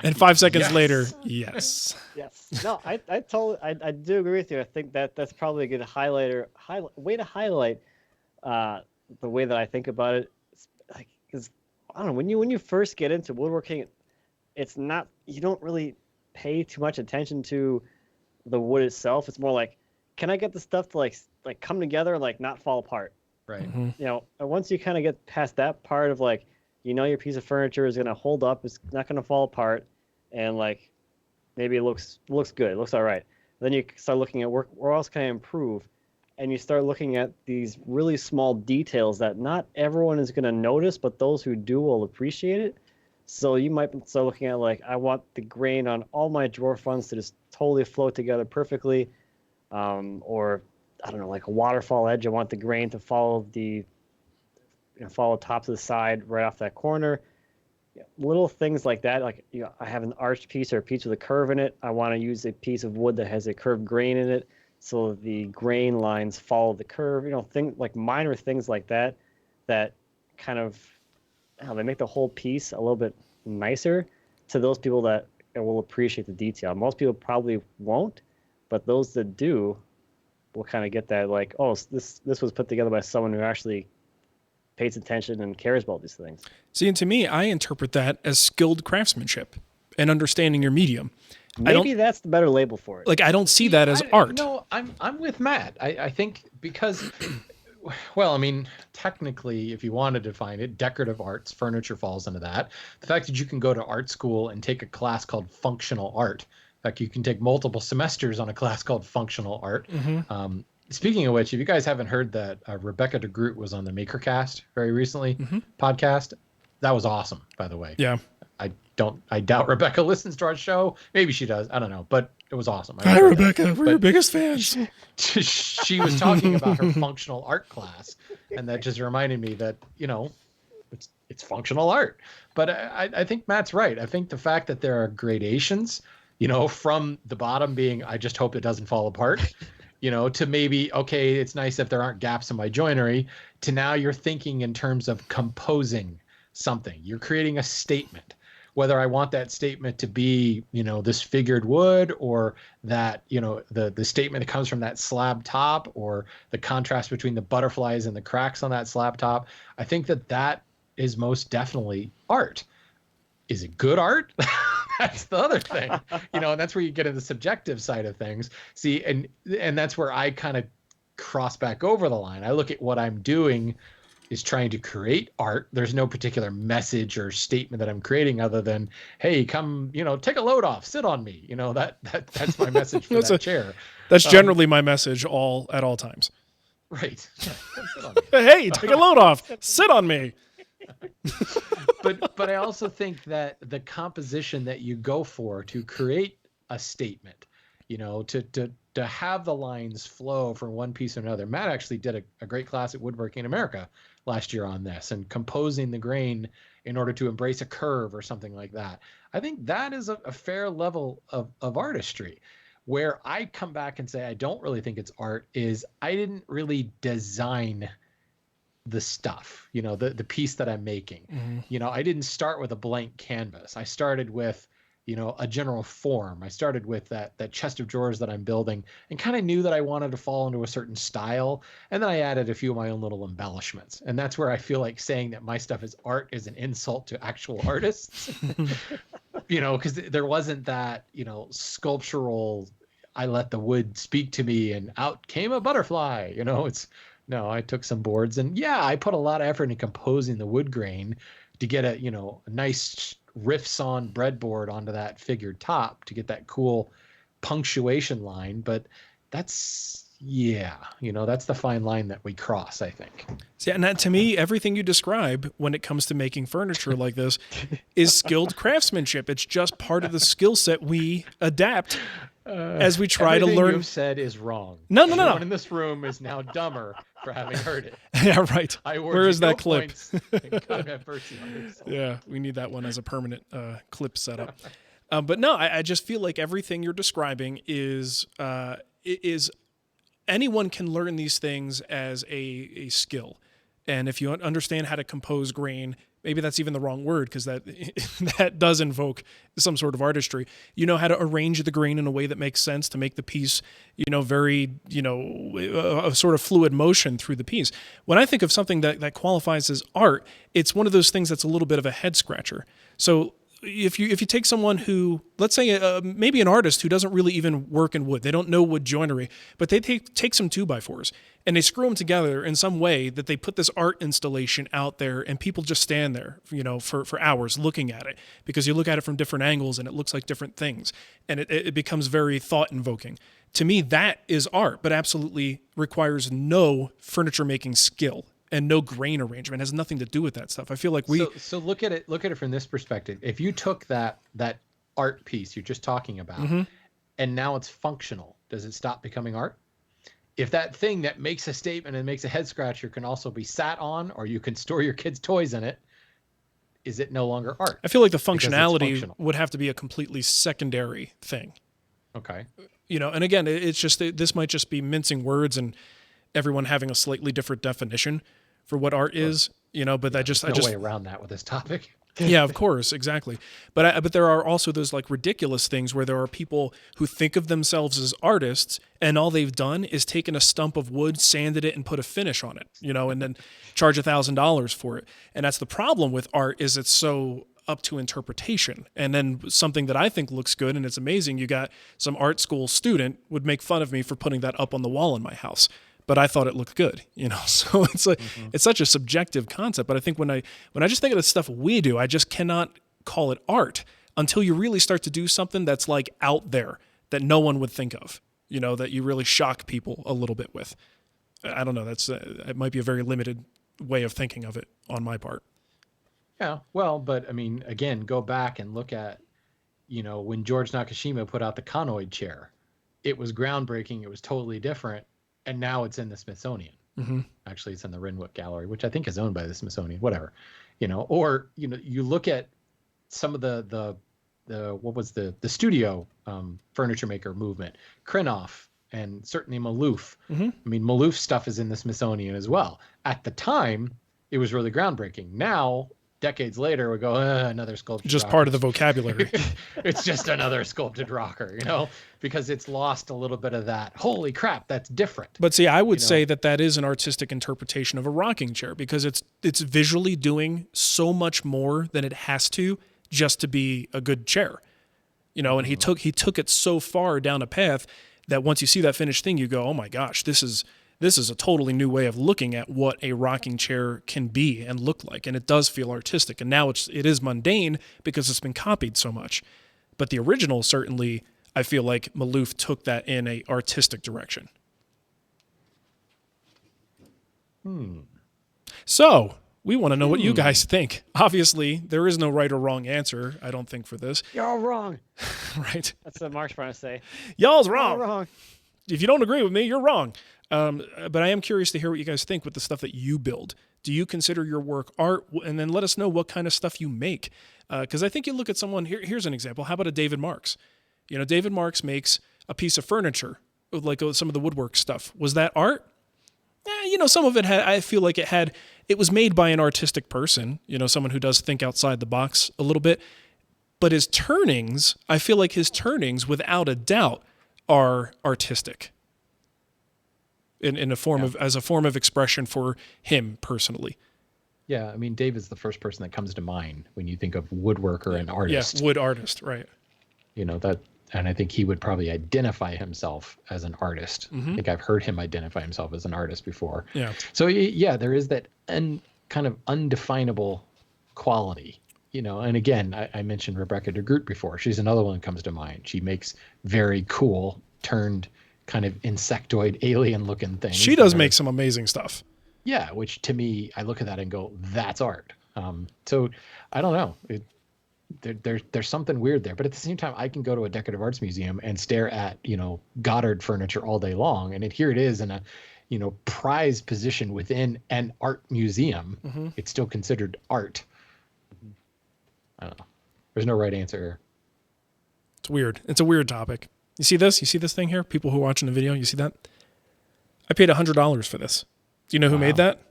[SPEAKER 2] and 5 seconds later, yes.
[SPEAKER 3] Yes. No, I do agree with you. I think that's probably a good way to highlight the way that I think about it. Like, because I don't know, when you first get into woodworking, it's not, you don't really pay too much attention to the wood itself. It's more like, can I get the stuff to like come together and like not fall apart?
[SPEAKER 1] Right.
[SPEAKER 3] And once you kind of get past that part of like, your piece of furniture is gonna hold up, it's not gonna fall apart, and like maybe it looks good, it looks all right. Then you start looking at where else can I improve, and you start looking at these really small details that not everyone is gonna notice, but those who do will appreciate it. So you might start looking at like, I want the grain on all my drawer fronts to just totally flow together perfectly. Or I don't know, like a waterfall edge. I want the grain to follow follow top to the side right off that corner. Little things like that. Like, I have an arched piece or a piece with a curve in it. I want to use a piece of wood that has a curved grain in it, so the grain lines follow the curve. Things like minor things like that kind of they make the whole piece a little bit nicer to those people that will appreciate the detail. Most people probably won't. But those that do will kind of get that, like, oh, this was put together by someone who actually pays attention and cares about these things.
[SPEAKER 2] See, and to me, I interpret that as skilled craftsmanship and understanding your medium.
[SPEAKER 3] Maybe that's the better label for it.
[SPEAKER 2] Like, I don't see that as art.
[SPEAKER 1] No, I'm with Matt. I think because, well, I mean, technically, if you want to define it, decorative arts, furniture falls into that. The fact that you can go to art school and take a class called functional art. In fact, you can take multiple semesters on a class called functional art. Speaking of which, if you guys haven't heard that Rebecca DeGroot was on the MakerCast very recently podcast, that was awesome, by the way.
[SPEAKER 2] Yeah.
[SPEAKER 1] I doubt Rebecca listens to our show. Maybe she does. I don't know, but it was awesome.
[SPEAKER 2] Hi, Rebecca. We're your biggest fans.
[SPEAKER 1] She was talking about her functional art class, and that just reminded me that, it's functional art. But I think Matt's right. I think the fact that there are gradations, from the bottom being, I just hope it doesn't fall apart, to maybe, okay, it's nice if there aren't gaps in my joinery, to now you're thinking in terms of composing something. You're creating a statement, whether I want that statement to be, this figured wood, or that, the statement that comes from that slab top, or the contrast between the butterflies and the cracks on that slab top. I think that is most definitely art. Is it good art? That's the other thing, and that's where you get into the subjective side of things. See, and that's where I kind of cross back over the line. I look at what I'm doing is trying to create art. There's no particular message or statement that I'm creating other than, hey, come, take a load off, sit on me. That's my message for that chair.
[SPEAKER 2] That's generally my message at all times.
[SPEAKER 1] Right.
[SPEAKER 2] Hey, take a load off, sit on me.
[SPEAKER 1] But I also think that the composition that you go for to create a statement, to have the lines flow from one piece to another. Matt actually did a great class at Woodworking America last year on this, and composing the grain in order to embrace a curve or something like that. I think that is a fair level of artistry. Where I come back and say I don't really think it's art is I didn't really design the stuff, the piece that I'm making.
[SPEAKER 2] Mm-hmm.
[SPEAKER 1] I didn't start with a blank canvas. I started with a general form. I started with that chest of drawers that I'm building and kind of knew that I wanted to fall into a certain style. And then I added a few of my own little embellishments. And that's where I feel like saying that my stuff is art is an insult to actual artists, because there wasn't that, sculptural, I let the wood speak to me and out came a butterfly. No, I took some boards and I put a lot of effort in composing the wood grain to get a nice riffs on breadboard onto that figured top to get that cool punctuation line. But that's that's the fine line that we cross, I think.
[SPEAKER 2] See, and that, to me, everything you describe when it comes to making furniture like this is skilled craftsmanship. It's just part of the skill set we adapt as we try to learn.
[SPEAKER 1] Everything you've said is wrong.
[SPEAKER 2] No.
[SPEAKER 1] Everyone in this room is now dumber for having heard it.
[SPEAKER 2] Yeah, right. Where is that clip?
[SPEAKER 1] God have mercy on yourself.
[SPEAKER 2] Yeah, we need that one as a permanent clip setup. But no, I just feel like everything you're describing is anyone can learn these things as a skill. And if you understand how to compose grain, maybe that's even the wrong word because that does invoke some sort of artistry. You know how to arrange the grain in a way that makes sense to make the piece, very, a sort of fluid motion through the piece. When I think of something that qualifies as art, it's one of those things that's a little bit of a head scratcher. So if you take someone who, let's say maybe an artist who doesn't really even work in wood, they don't know wood joinery, but they take some 2x4s and they screw them together in some way that they put this art installation out there and people just stand there, for hours looking at it because you look at it from different angles and it looks like different things and it becomes very thought invoking. To me, that is art, but absolutely requires no furniture making skill. And no grain arrangement. It has nothing to do with that stuff. I feel like
[SPEAKER 1] so look at it from this perspective. If you took that art piece you're just talking about,
[SPEAKER 2] mm-hmm.
[SPEAKER 1] and now it's functional, does it stop becoming art? If that thing that makes a statement and makes a head scratcher can also be sat on, or you can store your kids' toys in it, is it no longer art?
[SPEAKER 2] I feel like the functionality would have to be a completely secondary thing.
[SPEAKER 1] Okay.
[SPEAKER 2] And again, it's just this might just be mincing words and everyone having a slightly different definition for what art is, but
[SPEAKER 1] There's no way around that with this topic.
[SPEAKER 2] Yeah, of course, exactly. But there are also those like ridiculous things where there are people who think of themselves as artists and all they've done is taken a stump of wood, sanded it, and put a finish on it, and then charge $1,000 for it. And that's the problem with art is it's so up to interpretation. And then something that I think looks good and it's amazing, you got some art school student would make fun of me for putting that up on the wall in my house. But I thought it looked good, So it's like It's such a subjective concept. But I think when I just think of the stuff we do, I just cannot call it art until you really start to do something that's like out there that no one would think of, that you really shock people a little bit with. I don't know. That's it might be a very limited way of thinking of it on my part.
[SPEAKER 1] Yeah, well, but I mean, again, go back and look at, when George Nakashima put out the conoid chair, it was groundbreaking. It was totally different. And now it's in the Smithsonian.
[SPEAKER 2] Mm-hmm.
[SPEAKER 1] Actually, it's in the Rinwood Gallery, which I think is owned by the Smithsonian, whatever, or, you look at some of the what was the studio furniture maker movement, Krinoff and certainly Maloof.
[SPEAKER 2] Mm-hmm.
[SPEAKER 1] I mean, Maloof stuff is in the Smithsonian as well. At the time, it was really groundbreaking. Now decades later, we go, another sculpted
[SPEAKER 2] Just
[SPEAKER 1] rocker.
[SPEAKER 2] part of the vocabulary.
[SPEAKER 1] It's just another sculpted rocker, because it's lost a little bit of that. Holy crap, that's different.
[SPEAKER 2] But see, I would say that is an artistic interpretation of a rocking chair because it's visually doing so much more than it has to just to be a good chair. And he took it so far down a path that once you see that finished thing, you go, oh my gosh, this is a totally new way of looking at what a rocking chair can be and look like. And it does feel artistic. And now it is mundane because it's been copied so much. But the original, certainly, I feel like Maloof took that in a artistic direction. So we want to know what you guys think. Obviously, there is no right or wrong answer, I don't think, for this.
[SPEAKER 3] You're all wrong.
[SPEAKER 2] Right.
[SPEAKER 3] That's what Mark's trying to say.
[SPEAKER 2] Y'all's wrong.
[SPEAKER 3] You're wrong.
[SPEAKER 2] If you don't agree with me, you're wrong. But I am curious to hear what you guys think with the stuff that you build. Do you consider your work art? And then let us know what kind of stuff you make. Because I think you look at someone, here's an example. How about a David Marks? David Marks makes a piece of furniture, like some of the woodwork stuff. Was that art? Some of it I feel like it was made by an artistic person, someone who does think outside the box a little bit. But his turnings, I feel like his turnings, without a doubt, are artistic. In a form of as a form of expression for him personally.
[SPEAKER 1] Yeah, I mean, Dave is the first person that comes to mind when you think of woodworker and artist.
[SPEAKER 2] Yeah, wood artist, right?
[SPEAKER 1] And I think he would probably identify himself as an artist. I think I've heard him identify himself as an artist before.
[SPEAKER 2] Yeah.
[SPEAKER 1] So yeah, there is that kind of undefinable quality. And again, I mentioned Rebecca de Groot before. She's another one that comes to mind. She makes very cool turned kind of insectoid alien looking things.
[SPEAKER 2] She does make some amazing stuff.
[SPEAKER 1] Yeah, which to me, I look at that and go, that's art. So I don't know. There's something weird there, but at the same time, I can go to a decorative arts museum and stare at Goddard furniture all day long, and here it is in a prized position within an art museum. It's still considered art. I don't know. There's no right answer here.
[SPEAKER 2] It's weird. It's a weird topic. You see this? You see this thing here? People who are watching the video, you see that? I paid $100 for this. Do you know who made that?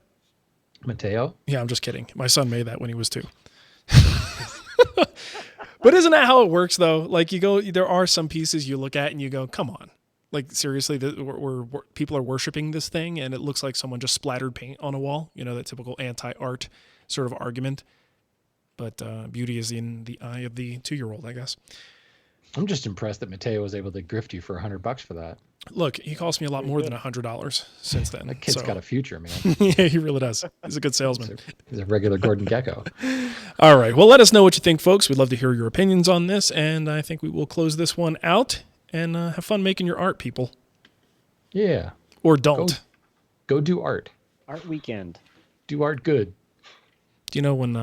[SPEAKER 1] Mateo?
[SPEAKER 2] Yeah, I'm just kidding. My son made that when he was 2. But isn't that how it works, though? Like, there are some pieces you look at and you go, come on. Like, seriously, people are worshiping this thing, and it looks like someone just splattered paint on a wall. That typical anti-art sort of argument. But beauty is in the eye of the 2-year-old, I guess.
[SPEAKER 1] I'm just impressed that Mateo was able to grift you for $100 for that.
[SPEAKER 2] Look, he cost me a lot more than $100 since then.
[SPEAKER 1] That kid's got a future, man.
[SPEAKER 2] Yeah, he really does. He's a good salesman.
[SPEAKER 1] He's a regular Gordon Gekko.
[SPEAKER 2] All right. Well, let us know what you think, folks. We'd love to hear your opinions on this, and I think we will close this one out and have fun making your art, people.
[SPEAKER 1] Yeah.
[SPEAKER 2] Or don't.
[SPEAKER 1] Go do art.
[SPEAKER 3] Art weekend.
[SPEAKER 1] Do art good.
[SPEAKER 2] Do you know when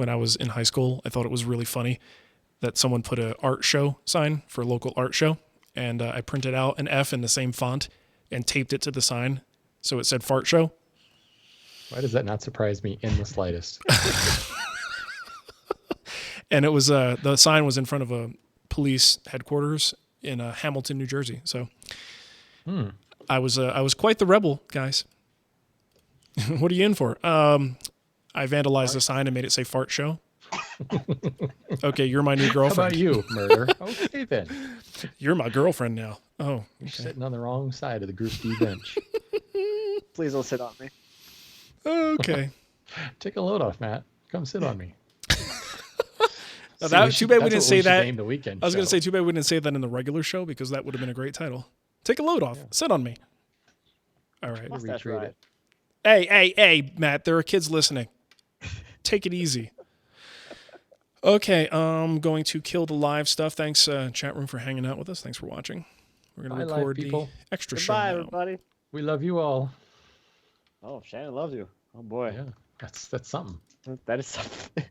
[SPEAKER 2] I was in high school, I thought it was really funny that someone put an art show sign for a local art show, and I printed out an F in the same font and taped it to the sign so it said fart show.
[SPEAKER 1] Why does that not surprise me in the slightest?
[SPEAKER 2] And it was the sign was in front of a police headquarters in Hamilton, New Jersey. So I was quite the rebel, guys. What are you in for? I vandalized the sign and made it say fart show. Okay, you're my new girlfriend.
[SPEAKER 1] How about you, murder? Okay, then.
[SPEAKER 2] You're my girlfriend now. Oh, okay.
[SPEAKER 1] You're sitting on the wrong side of the Group D bench.
[SPEAKER 3] Please don't sit on me.
[SPEAKER 2] Okay.
[SPEAKER 1] Take a load off, Matt. Come sit on me.
[SPEAKER 2] Too bad we didn't say that.
[SPEAKER 1] Name the weekend
[SPEAKER 2] I was going to
[SPEAKER 1] show.
[SPEAKER 2] say, too bad we didn't say that in the regular show because that would have been a great title. Take a load off. Sit on me. All right.
[SPEAKER 3] Mustache ride.
[SPEAKER 2] Hey, Matt, there are kids listening. Take it easy. Okay, I'm going to kill the live stuff. Thanks, chat room, for hanging out with us. Thanks for watching. We're going to record the extra show
[SPEAKER 3] Goodbye,
[SPEAKER 2] now.
[SPEAKER 3] everybody.
[SPEAKER 1] We love you all.
[SPEAKER 3] Oh, Shannon loves you. Oh boy.
[SPEAKER 1] Yeah, that's something.
[SPEAKER 3] That is something.